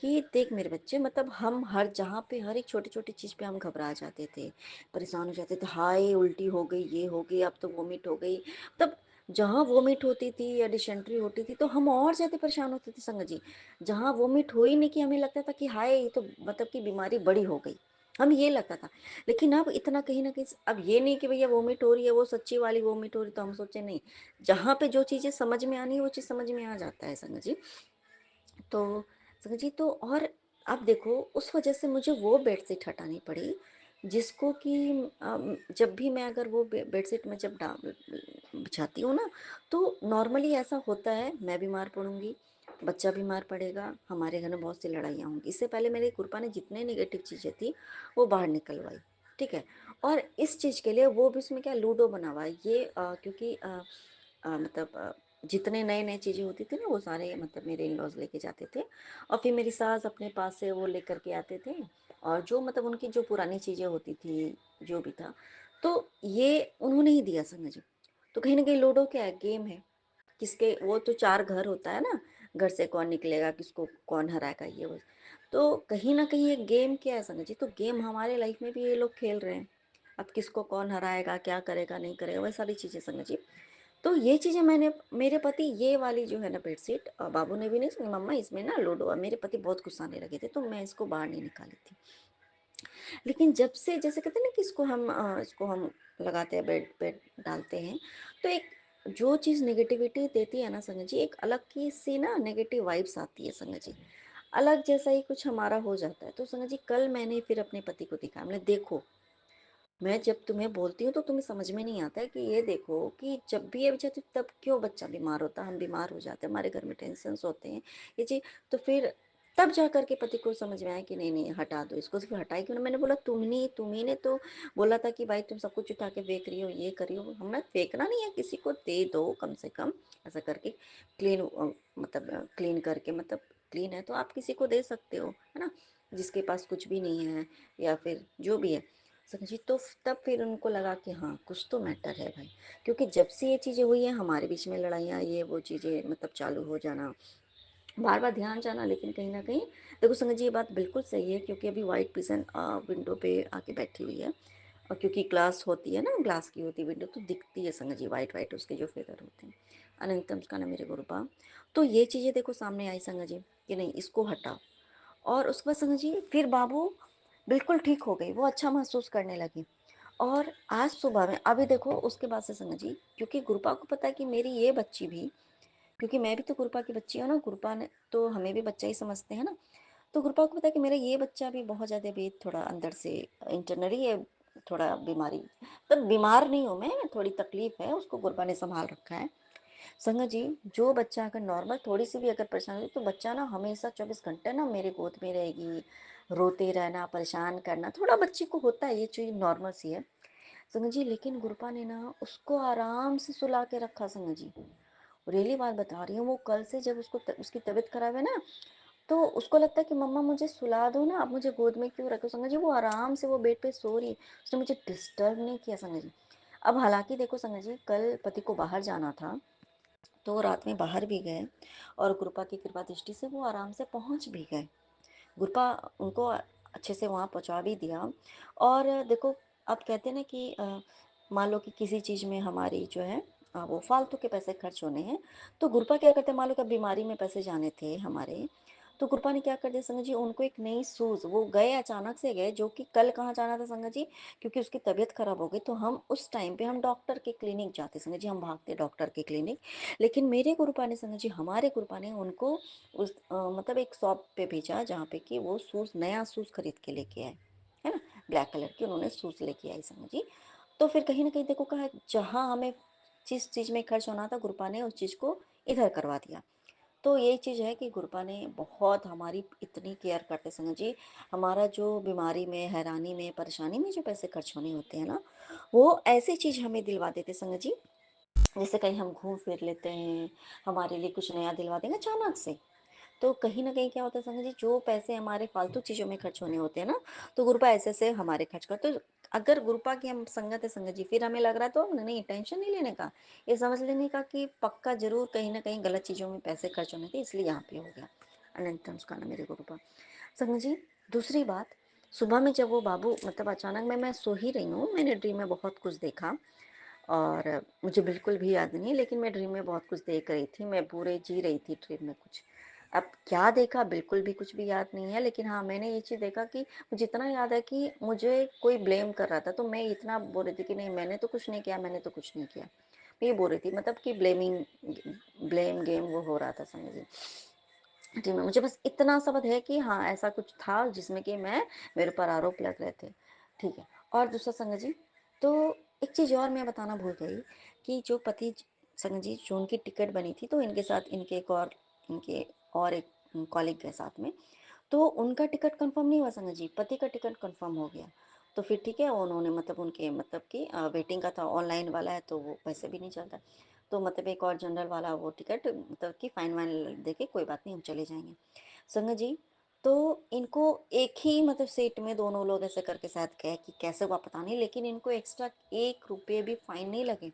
कि देख मेरे बच्चे, मतलब हम हर जहाँ पे हर एक छोटी-छोटी चीज़ पे हम घबरा जाते थे, परेशान हो जाते थे, हाय उल्टी हो गई, ये हो गई, अब तो वॉमिट हो गई। तब जहाँ वॉमिट होती थी या डिसेंट्री होती थी तो हम और ज़्यादा परेशान होते थे संगत जी। जहाँ वॉमिट हो ही नहीं कि हमें लगता था कि हाय ये तो मतलब कि बीमारी बड़ी हो गई, हमें ये लगता था। लेकिन अब इतना कहीं न कहीं अब ये नहीं कि भैया वॉमिट हो रही है, वो सच्ची वाली वॉमिट हो रही, तो हम सोचे नहीं, जहाँ पे जो चीज़ें समझ में आनी है वो चीज़ समझ में आ जाता है संगत जी। तो संगत जी तो और अब देखो उस वजह से मुझे वो बेडशीट हटानी पड़ी, जिसको कि जब भी मैं अगर वो बेडशीट में जब बिछाती हूँ ना, तो नॉर्मली ऐसा होता है, मैं बीमार पड़ूंगी, बच्चा बीमार पड़ेगा, हमारे घर में बहुत सी लड़ाइयाँ होंगी। इससे पहले मेरे गुरपा ने जितने नेगेटिव चीज़ें थी वो बाहर निकलवाई, ठीक है। और इस चीज़ के लिए वो भी उसमें क्या लूडो बना हुआ है ये, क्योंकि मतलब जितने नए-नए चीज़ें होती थी ना वो सारे मतलब मेरे इन-लॉज़ लेके जाते थे, और फिर मेरी सास अपने पास से वो लेकर के आते थे, और जो मतलब उनकी जो पुरानी चीज़ें होती थी, जो भी था, तो ये उन्होंने ही दिया समझो। तो कहीं न कहीं लूडो क्या है, गेम है, किसके वो तो 4 घर होता है ना, घर से कौन निकलेगा, किसको कौन हराएगा, ये वो। तो कहीं न कहीं ये गेम क्या है संगत जी, तो गेम हमारे लाइफ़ में भी ये लोग खेल रहे हैं। अब किसको कौन हराएगा, क्या करेगा, नहीं करेगा, वही सारी चीज़ें संगत जी। तो ये चीज़ें मैंने मेरे पति ये वाली जो है ना बेडशीट, बाबू ने भी नहीं सुनी, मम्मा इसमें ना लूडो है, मेरे पति बहुत गुस्साने लगे थे, तो मैं इसको बाहर नहीं निकाली थी। लेकिन जब से जैसे कहते हैं ना कि इसको हम लगाते हैं, बेड पे डालते हैं, तो एक जो चीज़ नेगेटिविटी देती है ना संगत जी, एक अलग की सी ना नेगेटिव वाइब्स आती है संगत जी। अलग जैसा ही कुछ हमारा हो जाता है। तो संगत जी कल मैंने फिर अपने पति को दिखाया, मैंने देखो, मैं जब तुम्हें बोलती हूँ तो तुम्हें समझ में नहीं आता है कि ये देखो कि जब भी ये बच्चा, तब क्यों बच्चा बीमार होता है, हम बीमार हो जाते हैं, हमारे घर में टेंशन्स होते हैं, ये चीज़। तो फिर तब जा करके पति को समझ में आया कि नहीं नहीं हटा दो इसको। तो फिर हटाई क्यों ना, मैंने बोला तुम ही ने तो बोला था कि भाई तुम सब कुछ उठा के फेंक रही हो, ये करी हो, हमें फेंकना नहीं है, किसी को दे दो कम से कम, ऐसा करके क्लीन, मतलब क्लीन करके, मतलब क्लीन है तो आप किसी को दे सकते हो, है ना, जिसके पास कुछ भी नहीं है, या फिर जो भी है समझी। तो तब फिर उनको लगा कि हाँ कुछ तो मैटर है भाई, क्योंकि जब से ये चीज़ें हुई है हमारे बीच में लड़ाइयाँ, ये वो चीज़ें मतलब चालू हो जाना, बार बार ध्यान जाना। लेकिन कहीं ना कहीं देखो संगत जी ये बात बिल्कुल सही है, क्योंकि अभी वाइट पिजन विंडो पे आके बैठी हुई है, और क्योंकि ग्लास होती है ना, ग्लास की होती है विंडो, तो दिखती है संगत जी वाइट वाइट उसके जो फेदर होते हैं। अनंतम का ना मेरे गुरुपा, तो ये चीज़ें देखो सामने आई संगत जी कि नहीं इसको हटाओ। और उसके बाद संगत जी फिर बाबू बिल्कुल ठीक हो गई, वो अच्छा महसूस करने लगी। और आज सुबह में अभी देखो उसके बाद से संगत जी, क्योंकि गुरपा को पता है कि मेरी ये बच्ची भी, क्योंकि मैं भी तो गुरपा की बच्ची हूँ ना, गुरपा ने तो हमें भी बच्चा ही समझते हैं ना। तो गुरपा को पता है कि मेरा ये बच्चा भी बहुत ज़्यादा भी थोड़ा अंदर से इंटरनली है, थोड़ा बीमारी, मतलब बीमार नहीं हूँ मैं, थोड़ी तकलीफ है, उसको गुरपा ने संभाल रखा है। संगत जी जो बच्चा अगर नॉर्मल थोड़ी सी भी अगर परेशानी हो तो बच्चा ना हमेशा 24 घंटे ना मेरे गोद में रहेगी, रोते रहना, परेशान करना, थोड़ा बच्चे को होता है, ये चीज़ नॉर्मल सी है संगत जी। लेकिन गुरपा ने ना उसको आराम से सुला के रखा संगत जी, रियली बात बता रही हूँ। वो कल से जब उसकी तबीयत खराब है ना, तो उसको लगता है कि मम्मा मुझे सुला दो ना, आप मुझे गोद में क्यों रखो संगत जी, वो आराम से वो बेड पे सो रही, उसने मुझे डिस्टर्ब नहीं किया संगत जी। अब हालांकि देखो संगत जी कल पति को बाहर जाना था, तो वो रात में बाहर भी गए, और कृपा की कृपा दृष्टि से वो आराम से पहुंच भी गए। गुरपा उनको अच्छे से वहाँ पहुँचा भी दिया। और देखो अब कहते हैं ना कि मान लो कि किसी चीज़ में हमारी जो है वो फालतू के पैसे खर्च होने हैं, तो गुरपा क्या करते हैं, मान लो कि बीमारी में पैसे जाने थे हमारे, तो गुरपा ने क्या कर दिया संगत जी, उनको एक नई शूज़, वो गए अचानक से गए, जो कि कल कहाँ जाना था संगत जी, क्योंकि उसकी तबीयत खराब हो गई, तो हम उस टाइम पे हम डॉक्टर के क्लिनिक जाते संगत जी, हम भागते डॉक्टर के क्लिनिक। लेकिन मेरे गुरुपा ने संगत जी, हमारे गुरुपा ने उनको उस मतलब एक शॉप पे भेजा जहाँ पे कि वो शूज़, नया शूज़ खरीद के लेके आए, है ना, ब्लैक कलर के उन्होंने शूज़ लेके आई संगत जी। तो फिर कहीं ना कहीं देखो कहा, जहाँ हमें जिस चीज़ में खर्च होना था गुरुपा ने उस चीज़ को इधर करवा दिया। तो ये चीज़ है कि गुरुपा ने बहुत हमारी इतनी केयर करते संगत जी, हमारा जो बीमारी में, हैरानी में, परेशानी में जो पैसे खर्च होने होते हैं ना, वो ऐसी चीज़ हमें दिलवा देते संगत जी। जैसे कहीं हम घूम फिर लेते हैं, हमारे लिए कुछ नया दिलवा देंगे अचानक से, तो कहीं न कहीं क्या होता है संगत जी, जो पैसे हमारे फालतू चीज़ों में खर्च होने होते हैं ना, तो गुरुपा ऐसे-ऐसे हमारे खर्च करते, तो अगर गुरुपा की हम संगत है संगत जी, फिर हमें लग रहा है तो नहीं, टेंशन नहीं लेने का, ये समझ लेने का कि पक्का ज़रूर कहीं न कहीं गलत चीज़ों में पैसे खर्च होने थे, इसलिए यहाँ पे हो गया। अनंत नमस्कार मेरे गुरुपा। संगत जी, दूसरी बात, सुबह में जब वो बाबू मतलब अचानक मैं सो ही रही हूँ, मैंने ड्रीम में बहुत कुछ देखा और मुझे बिल्कुल भी याद नहीं है, लेकिन मैं ड्रीम में बहुत कुछ देख रही थी, मैं पूरे जी रही थी ड्रीम में कुछ। अब क्या देखा बिल्कुल भी कुछ भी याद नहीं है, लेकिन हाँ, मैंने ये चीज़ देखा कि मुझे इतना याद है कि मुझे कोई ब्लेम कर रहा था, तो मैं इतना बोल रही थी कि नहीं मैंने तो कुछ नहीं किया, मैंने तो कुछ नहीं किया। मैं ये बोल रही थी मतलब कि ब्लेम गेम वो हो रहा था समझिए। जी, मैं मुझे बस इतना शब्द है कि हाँ, ऐसा कुछ था जिसमें कि मेरे ऊपर आरोप लग रहे थे। ठीक है। और दूसरा संगत जी, तो एक चीज़ और मैं बताना भूल गई कि जो संगत जी जो उनकी टिकट बनी थी, तो इनके साथ इनके और एक कॉलीग गए साथ में। तो उनका टिकट कंफर्म नहीं हुआ संगत जी, पति का टिकट कंफर्म हो गया। तो फिर ठीक है, उन्होंने मतलब उनके मतलब कि वेटिंग का था, ऑनलाइन वाला है तो वो वैसे भी नहीं चलता। तो मतलब एक और जनरल वाला वो टिकट मतलब कि फाइन वाइन देके कोई बात नहीं हम चले जाएँगे। संगत जी, तो इनको एक ही मतलब सीट में दोनों लोग ऐसे करके शायद गए कि कैसे हुआ पता नहीं, लेकिन इनको एक्स्ट्रा ₹1 भी फाइन नहीं लगे।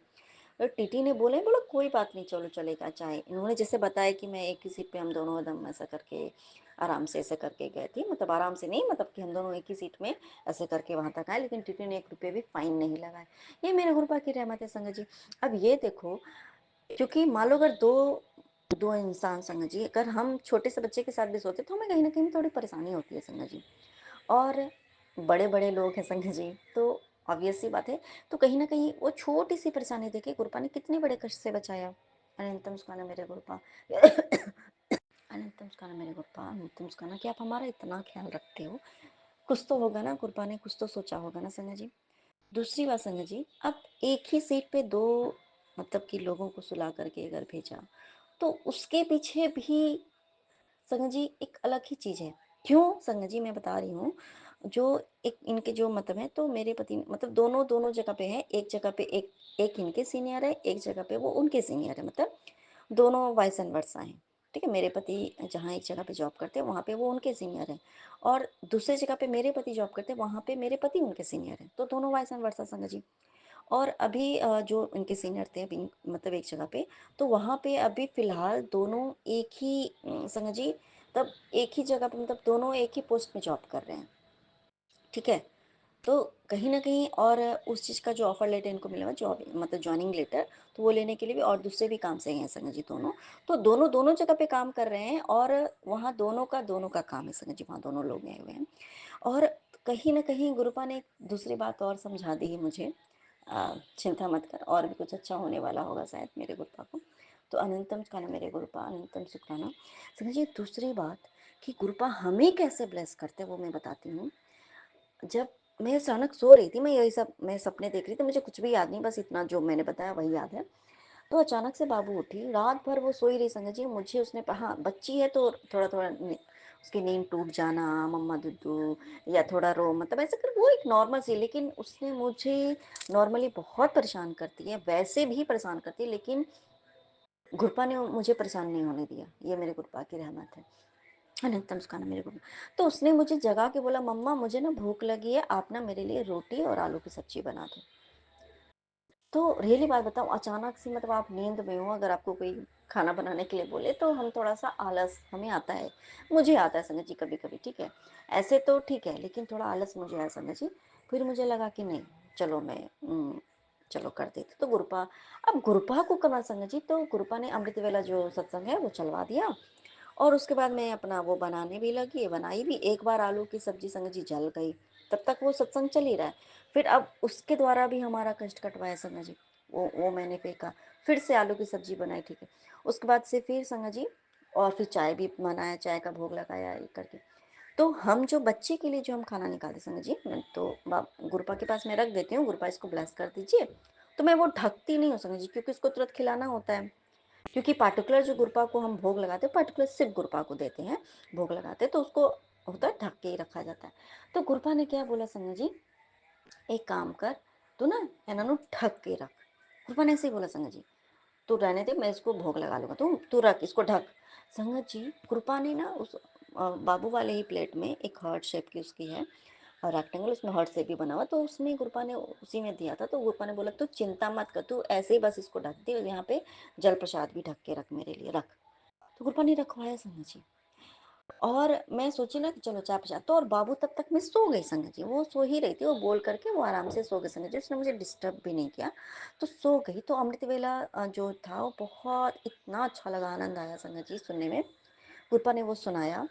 और टीटी ने बोला कोई बात नहीं चलो चलेगा, चाहे इन्होंने जैसे बताया कि मैं एक ही सीट पे हम दोनों एकदम ऐसा करके आराम से ऐसे करके गए थे, मतलब आराम से नहीं, मतलब कि हम दोनों एक ही सीट में ऐसे करके वहां तक आए, लेकिन टीटी ने ₹1 भी फाइन नहीं लगाया। ये मेरे गुरुपा की रहमत है संगत जी। अब ये देखो, क्योंकि मान लो अगर दो दो इंसान संगत जी, अगर हम छोटे से बच्चे के साथ भी सोते तो हमें कहीं ना कहीं थोड़ी परेशानी होती है संगत जी। और बड़े-बड़े लोग हैं संगत जी, तो ऑब्वियस सी बात है, तो कहीं न कहीं वो छोटी-सी परेशानी देखिए गुरुपा ने कितने बड़े कष्ट से बचाया। अनंतम सुखाना मेरे गुरुपा। अनंतम सुखाना मेरे गुरुपा, अनंतम सुखाना कि आप हमारा इतना ख्याल रखते हो। कुछ तो होगा ना, गुरुपा ने कुछ तो सोचा होगा ना संगत जी। दूसरी बात संगत जी, अब एक ही सीट पे 2 मतलब कि लोगों को सुला करके अगर भेजा, तो उसके पीछे भी संगत जी एक अलग ही चीज़ है। क्यों संगत जी मैं बता रही हूँ, जो एक इनके जो मतलब है, तो मेरे पति मतलब दोनों दोनों जगह पे हैं, एक जगह पे एक एक इनके सीनियर है, एक जगह पे वो उनके सीनियर है, मतलब दोनों वाइस एंड वर्सा हैं। ठीक है, मेरे पति जहाँ एक जगह पे जॉब करते हैं वहाँ पे वो उनके सीनियर हैं, और दूसरी जगह पे मेरे पति जॉब करते हैं वहाँ पे मेरे पति उनके सीनियर हैं, तो दोनों वाइस एंड वर्सा संगत जी। और अभी जो इनके सीनियर थे अभी मतलब एक जगह पे, तो वहाँ पे अभी फ़िलहाल दोनों एक ही संगत जी, तब एक ही जगह पे मतलब दोनों एक ही पोस्ट में जॉब कर रहे हैं, ठीक है? तो कहीं न कहीं और उस चीज़ का जो ऑफ़र लेटर इनको मिला हुआ जॉब मतलब जॉइनिंग लेटर, तो वो लेने के लिए भी और दूसरे भी काम से हैं संगत जी दोनों। तो दोनों दोनों जगह पे काम कर रहे हैं, और वहाँ दोनों का काम है संगत जी, वहाँ दोनों लोग गए हुए हैं। और कहीं न कहीं गुरुपा ने एक दूसरी बात और समझा दी है मुझे, चिंता मत कर, और भी कुछ अच्छा होने वाला होगा शायद मेरे गुरुपा को। तो अनंतम सुखाना मेरे गुरुपा, अनंतम सुखाना। समझिए दूसरी बात कि गुरुपा हमें कैसे ब्लेस करते हैं वो मैं बताती हूँ। जब मैं अचानक सो रही थी, मैं सपने देख रही थी, मुझे कुछ भी याद नहीं, बस इतना जो मैंने बताया वही याद है। तो अचानक से बाबू उठी, रात भर वो सोई रही संगत जी, मुझे उसने हाँ, बच्ची है तो थोड़ा-थोड़ा उसकी नींद टूट जाना, मम्मा दुद्धू, या थोड़ा रो, मतलब ऐसे कर वो एक नॉर्मल सी, लेकिन उसने मुझे नॉर्मली बहुत परेशान करती है, वैसे भी परेशान करती है, लेकिन गुरपा ने मुझे परेशान नहीं होने दिया, ये मेरे गुरपा की रहमत है। अनंतम सुखाना मेरे गुरु। तो उसने मुझे जगा के बोला, मम्मा मुझे ना भूख लगी है, आप ना मेरे लिए रोटी और आलू की सब्जी बना दो। तो रियली बात बताऊँ, अचानक से मतलब आप नींद में हो, अगर आपको कोई खाना बनाने के लिए बोले तो हम थोड़ा-सा आलस हमें आता है। मुझे आता है संगत जी कभी-कभी, ठीक है। ऐसे तो ठीक है, लेकिन थोड़ा आलस मुझे आया संगत जी। फिर मुझे लगा कि नहीं, चलो चलो कर देती। तो अब गुरुपा को करना संगत जी, तो गुरुपा ने अमृत वेला जो सत्संग है वो चलवा दिया, और उसके बाद मैं अपना वो बनाने भी लगी, बनाई भी। एक बार आलू की सब्जी संगत जी जल गई, तब तक वो सत्संग चल ही रहा है। फिर अब उसके द्वारा भी हमारा कष्ट कटवाया संगत जी, वो मैंने फेंका, फिर से आलू की सब्जी बनाई, ठीक है। उसके बाद से फिर संगत जी, और फिर चाय भी बनाया, चाय का भोग लगाया ये करके। तो हम जो बच्चे के लिए जो हम खाना निकालते संगत जी, मैं तो गुरुपा के पास मैं रख देती हूँ, गुरुपा इसको ब्लेस कर दीजिए। तो मैं वो ढकती नहीं हूँ संगत जी, क्योंकि उसको तुरंत खिलाना होता है। क्योंकि पार्टिकुलर जो गुरपा को हम भोग लगाते हैं, पार्टिकुलर सिर्फ गुरपा को देते हैं, भोग लगाते हैं, तो उसको होता है ढक के ही रखा जाता है। तो गुरपा ने क्या बोला संगत जी, एक काम कर, तू ना इन्हों ढक के रख। गुरपा ने ऐसे ही बोला संगत जी। तू रहने दे, मैं इसको भोग लगा लूँगा, तू रख इसको ढक। संगत जी, कृपा ने ना उस बाबू वाले ही प्लेट में एक हार्ट शेप की उसकी है और रेक्टेंगल, उसमें हार्ट शेप भी बना हुआ, तो उसमें कृपा ने उसी में दिया था। तो कृपा ने बोला तू चिंता मत कर, तू ऐसे ही बस इसको ढक दे और यहाँ पे जल प्रसाद भी ढक के रख, मेरे लिए रख। तो कृपा ने रखवाया संगत जी। और मैं सोची ना कि चलो चाय प्रसाद, तो और बाबू तब तक मैं सो गई संगत जी, वो सो ही रही थी, वो बोल करके वो आराम से सो गई संगत जी, उसने मुझे डिस्टर्ब भी नहीं किया, तो सो गई। तो अमृत वेला जो था वो बहुत इतना अच्छा लगा, आनंद आया संगत जी सुनने में। कृपा ने वो सुनाया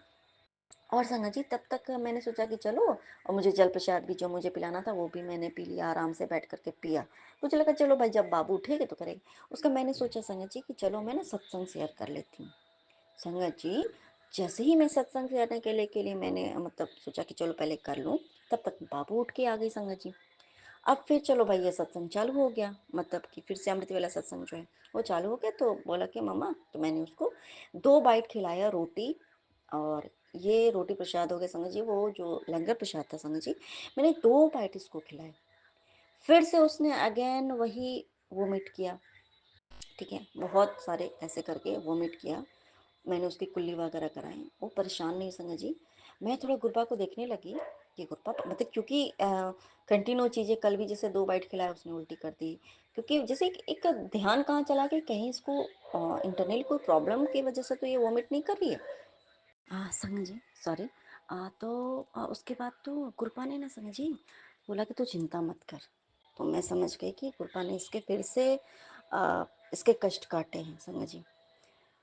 और संगत जी तब तक मैंने सोचा कि चलो, और मुझे जल प्रसाद भी जो मुझे पिलाना था वो भी मैंने पी लिया, आराम से बैठ करके पिया। मुझे लगा चलो भाई जब बाबू उठेगा तो करेंगे। उसका मैंने सोचा संगत जी कि चलो मैं ना सत्संग शेयर कर लेती हूँ। संगत जी, जैसे ही मैं सत्संग करने के लिए मैंने मतलब सोचा कि चलो पहले कर लूँ, तब तक बाबू उठ के आ गई संगत जी। अब फिर चलो भाई ये सत्संग चालू हो गया, मतलब कि फिर से अमृत वाला सत्संग जो है वो चालू हो गया। तो बोला कि मम्मा, तो मैंने उसको 2 बाइट खिलाया रोटी, और ये रोटी प्रसाद हो गया संगत जी, वो जो लंगर प्रसाद था संगत जी, मैंने 2 बाइट इसको खिलाए। फिर से उसने अगेन वही वोमिट किया, ठीक है, बहुत सारे ऐसे करके वोमिट किया। मैंने उसकी कुल्ली वगैरह कराई, वो परेशान नहीं संगत जी। मैं थोड़ा गुरबा को देखने लगी कि गुरबा मतलब, क्योंकि कंटिन्यू चीज़ें, कल भी जैसे 2 बाइट खिलाया उसने उल्टी कर दी, क्योंकि जैसे एक ध्यान कहाँ चला कि कहीं इसको इंटरनल कोई प्रॉब्लम की वजह से तो ये वॉमिट नहीं कर रही है। संगत जी सॉरी। तो उसके बाद तो गुरबा ने ना संगत जी बोला कि तू चिंता मत कर। तो मैं समझ गई कि गुरबा ने इसके फिर से इसके कष्ट काटे हैं संगत जी,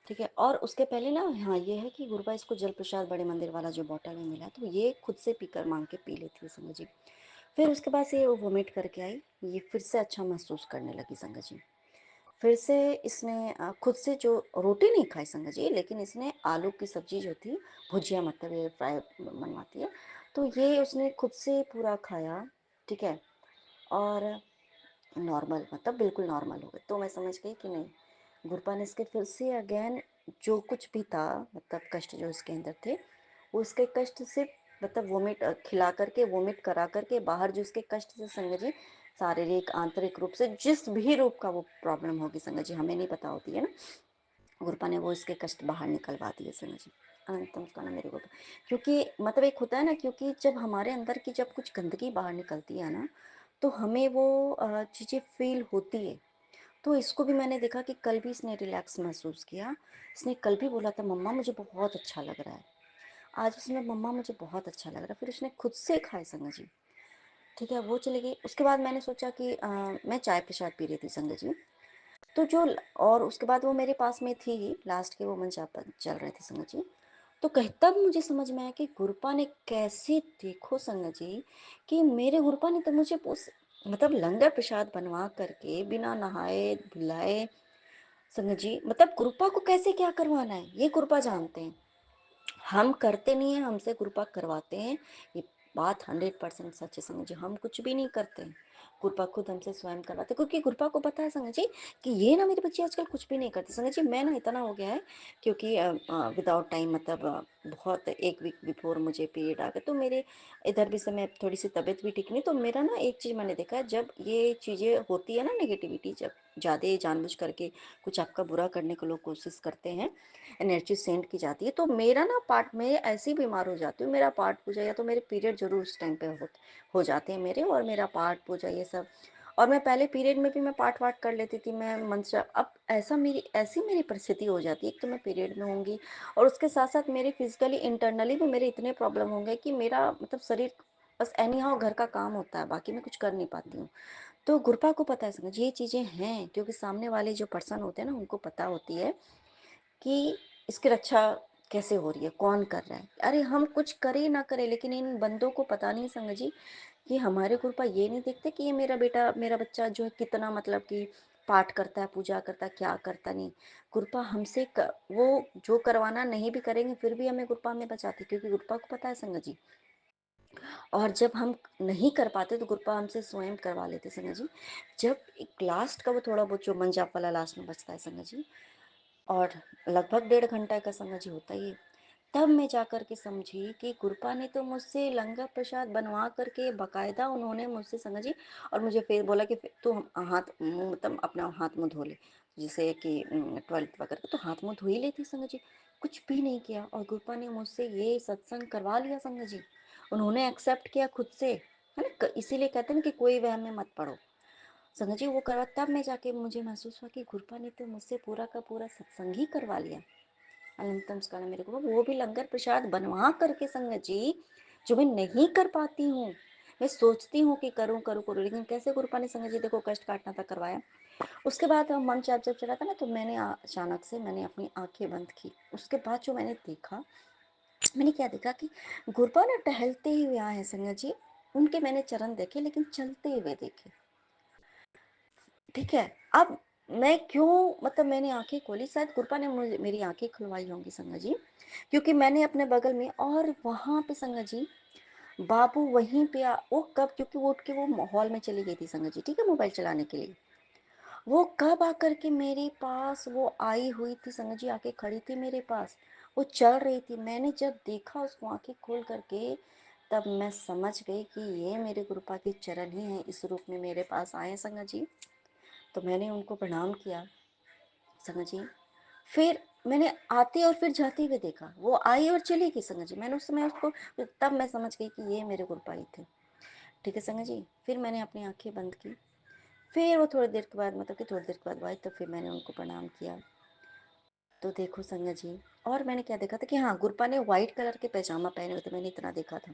ठीक है। और उसके पहले ना, हाँ ये है कि गुरुबा इसको जल प्रसाद बड़े मंदिर वाला जो बॉटल में मिला, तो ये खुद से पीकर मांग के पी लेती है संगत जी। फिर उसके बाद से वो वोमिट करके आई, ये फिर से अच्छा महसूस करने लगी संगत जी। फिर से इसने खुद से जो रोटी नहीं खाई संगत जी, लेकिन इसने आलू की सब्जी जो थी, भुजिया मतलब ये फ्राई बनवाती है, तो ये उसने खुद से पूरा खाया, ठीक है। और नॉर्मल मतलब बिल्कुल नॉर्मल हो गए। तो मैं समझ गई कि नहीं, गुरपान इसके फिर से अगेन जो कुछ भी था, मतलब कष्ट जो इसके अंदर थे, वो उसके कष्ट से मतलब वोमिट खिला करके, वोमिट करा करके बाहर जो इसके कष्ट से संगत जी, शारीरिक आंतरिक रूप से जिस भी रूप का वो प्रॉब्लम होगी संगत जी, हमें नहीं पता होती है ना, गुरपा ने वो इसके कष्ट बाहर निकलवा दिए संगत जी। अनंतम उसका ना मेरे गुरपा, क्योंकि मतलब एक होता है ना, क्योंकि जब हमारे अंदर की जब कुछ गंदगी बाहर निकलती है ना, तो हमें वो चीज़ें फील होती है। तो इसको भी मैंने देखा कि कल भी इसने रिलैक्स महसूस किया। इसने कल भी बोला था मम्मा मुझे बहुत अच्छा लग रहा है। आज उसने मम्मा मुझे बहुत अच्छा लग रहा है, फिर उसने खुद से खाए संगत जी, ठीक है। वो चली गई। उसके बाद मैंने सोचा कि मैं चाय प्रसाद पी रही थी संगत जी, तो जो और उसके बाद वो मेरे पास में थी ही, लास्ट के वो मंच चल रहे थे संगत जी। तो कहीं तब मुझे समझ में आया कि गुरपा ने कैसे, देखो संगत जी, कि मेरे गुरपा ने तो मुझे उस मतलब लंगर प्रसाद बनवा करके बिना नहाए धुलाए संगत जी, मतलब कृपा को कैसे क्या करवाना है ये कृपा जानते हैं। हम करते नहीं है, हमसे कृपा करवाते हैं। ये बात 100% सच है संगत जी, हम कुछ भी नहीं करते हैं, कृपा खुद हमसे स्वयं करवाते, क्योंकि कृपा को पता है संगत जी कि ये ना मेरी बच्ची आजकल कुछ भी नहीं करती संगत जी। मैं ना इतना हो गया है, क्योंकि विदाउट टाइम मतलब बहुत 1 वीक बिफोर मुझे पीरियड आ गया, तो मेरे इधर भी से मैं थोड़ी सी तबीयत भी ठीक नहीं, तो मेरा ना एक चीज़ मैंने देखा है, जब ये चीज़ें होती है ना नेगेटिविटी, जब ज़्यादा जानबूझ करके कुछ आपका बुरा करने को लोग कोशिश करते हैं, एनर्जी सेंड की जाती है, तो मेरा ना पार्ट में ऐसी बीमार हो जाती हूँ, मेरा पार्ट पूजा या तो मेरे पीरियड जरूर उस टाइम पे हो जाते हैं मेरे, और मेरा पार्ट पूजा ये सब। और मैं पहले पीरियड में भी मैं पाठ वाट कर लेती थी, मैं मंत्र, अब ऐसी मेरी परिस्थिति हो जाती है, एक तो मैं पीरियड में होंगी और उसके साथ साथ मेरे फिजिकली इंटरनली भी मेरे इतने प्रॉब्लम होंगे कि मेरा मतलब शरीर बस एनी हाउ घर का काम होता है, बाकी मैं कुछ कर नहीं पाती हूँ। तो गुरपा को पता है समझ ये चीज़ें हैं, क्योंकि सामने वाले जो पर्सन होते हैं ना उनको पता होती है कि इसकी रक्षा कैसे हो रही है, कौन कर रहा है। अरे हम कुछ करे ना करे, लेकिन इन बंदों को पता नहीं संग जी कि हमारे गुरुपा ये नहीं देखते कि ये मेरा बेटा, मेरा बच्चा जो है कितना मतलब कि पाठ करता है, पूजा करता है, क्या करता नहीं। गुरुपा हमसे वो जो करवाना नहीं भी करेंगे फिर भी हमें गुरुपा में बचाते, क्योंकि गुरुपा को पता है संग जी। और जब हम नहीं कर पाते तो गुरुपा हमसे स्वयं करवा लेते संग जी। जब एक लास्ट का वो थोड़ा बहुत जो मंजाप वाला लास्ट में बचता है संग जी, और लगभग 1.5 घंटा का संगत जी होता ही है, तब मैं जाकर के समझी कि गुरपा ने तो मुझसे लंगर प्रसाद बनवा करके बकायदा उन्होंने मुझसे संगत जी, और मुझे फिर बोला कि तू हाथ मुंह मतलब अपना हाथ मुंह धो ले, जैसे कि टॉयलेट वगैरह तो हाथ मुंह धो ही लेती संगत जी। कुछ भी नहीं किया और गुरपा ने मुझसे ये सत्संग करवा लिया संगत जी। उन्होंने एक्सेप्ट किया खुद से, है ना, इसीलिए कहते हैं कि कोई वहम में मत पड़ो संगत जी। वो करवा तब मैं जाके मुझे महसूस हुआ कि गुरपा ने तो मुझसे पूरा का पूरा सत्संग ही करवा लिया। अनंतम स्काल मेरे को वो भी लंगर प्रसाद बनवा करके संगत जी, जो मैं नहीं कर पाती हूँ। मैं सोचती हूँ कि करूँ करूँ करूँ, लेकिन कैसे गुरुपा ने संगत जी देखो कष्ट काटना था करवाया। उसके बाद मन चाप जब चला था ना, तो मैंने अचानक से मैंने अपनी आंखें बंद की। उसके बाद जो मैंने देखा, मैंने क्या देखा कि गुरुपा ना टहलते ही हुए आए हैं संगत जी। उनके मैंने चरण देखे, लेकिन चलते हुए देखे। ठीक है। अब मैं क्यों मतलब मैंने आंखें खोली, शायद कृपा ने मुझे मेरी आंखें खुलवाई होंगी संगत जी, क्योंकि मैंने अपने बगल में और वहां पे संगत जी बाबू वहीं पे वो कब, क्योंकि वो उठ के वो हॉल में चली गई थी संगत जी, ठीक है, मोबाइल चलाने के लिए। वो कब आकर के मेरे पास वो आई हुई थी संगत जी, आके खड़ी थी मेरे पास, वो चल रही थी। मैंने जब देखा उसको आंखें खोल करके, तब मैं समझ गई कि ये मेरे गुरुपा के चरण ही हैं, इस रूप में मेरे पास आए संगत जी। तो मैंने उनको प्रणाम किया संगत जी। फिर मैंने आते और फिर जाते हुए देखा, वो आई और चली गई संगत जी। मैंने उस समय उसको, तब मैं समझ गई कि ये मेरे गुरुपाई थे। ठीक है संगत जी। फिर मैंने अपनी आंखें बंद की। फिर वो थोड़ी देर के बाद, मतलब कि थोड़ी देर के बाद आए, तो फिर मैंने उनको प्रणाम किया। तो देखो संगत जी, और मैंने क्या देखा था कि हाँ, गुरपा ने व्हाइट कलर के पैजामा पहने हुए थे, मैंने इतना देखा था।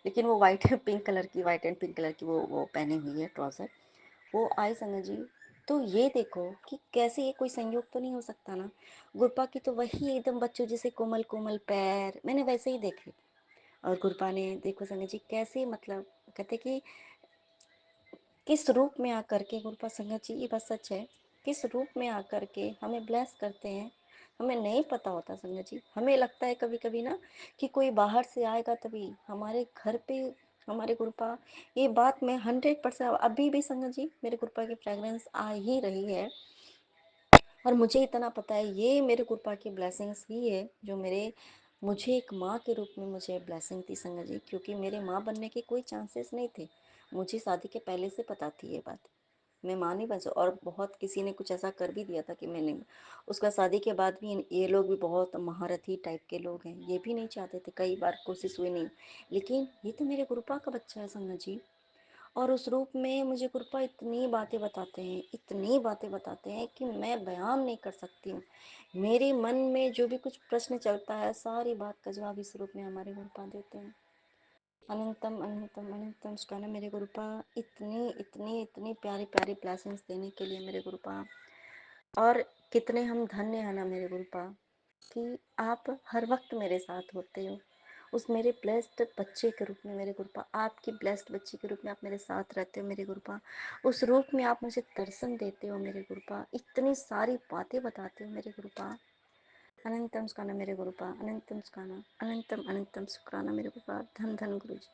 लेकिन वो व्हाइट पिंक कलर की, व्हाइट एंड पिंक कलर की वो पहनी हुई है ट्राउजर। वो आई संगत जी। तो ये देखो कि कैसे ये कोई संयोग तो नहीं हो सकता ना। गुरपा की तो वही एकदम बच्चों जैसे कोमल कोमल पैर मैंने वैसे ही देखे। और गुरपा ने देखो संगत जी कैसे, मतलब कहते कि किस रूप में आकर के गुरपा संगत जी, ये बात सच है, किस रूप में आकर के हमें ब्लेस करते हैं। हमें नहीं पता होता संगत जी। हमें लगता है कभी कभी ना कि कोई बाहर से आएगा तभी हमारे घर पे हमारे गुरुपा। ये बात मैं 100% अभी भी संगत जी, मेरे गुरुपा की फ्रेगरेंस आ ही रही है। और मुझे इतना पता है ये मेरे गुरुपा की ब्लेसिंग्स ही है, जो मुझे एक माँ के रूप में मुझे ब्लेसिंग थी संगत जी, क्योंकि मेरे माँ बनने के कोई चांसेस नहीं थे। मुझे शादी के पहले से पता थी ये बात, मैं माँ नहीं बन सकती। और बहुत किसी ने कुछ ऐसा कर भी दिया था कि मैंने उसका, शादी के बाद भी ये लोग भी बहुत महारथी टाइप के लोग हैं, ये भी नहीं चाहते थे, कई बार कोशिश हुई नहीं। लेकिन ये तो मेरे गुरुपा का बच्चा है संगत जी। और उस रूप में मुझे गुरुपा इतनी बातें बताते हैं, इतनी बातें बताते हैं कि मैं बयान नहीं कर सकती हूँ। मेरे मन में जो भी कुछ प्रश्न चलता है, सारी बात का जवाब इस रूप में हमारे गुरुपा देते हैं। अनंतम अनंतम अनंतम शुक्राना मेरे गुरुपा, इतनी इतनी इतनी प्यारी प्यारी ब्लेसिंग्स देने के लिए मेरे गुरुपा। और कितने हम धन्य हैं ना मेरे गुरुपा, कि आप हर वक्त मेरे साथ होते हो। उस मेरे ब्लेस्ड बच्चे के रूप में मेरे गुरुपा, आपकी ब्लेस्ड बच्ची के रूप में आप मेरे साथ रहते हो मेरे गुरुपा। उस रूप में आप मुझे दर्शन देते हो मेरे गुरुपा, इतनी सारी बातें बताते हो मेरे गुरुपा। अनंतम शुक्राना मेरे गुरुपा, अनंतम शुक्राना, अनंतम अनंतम शुक्राना मेरे गुरुपा। धन धन गुरु जी।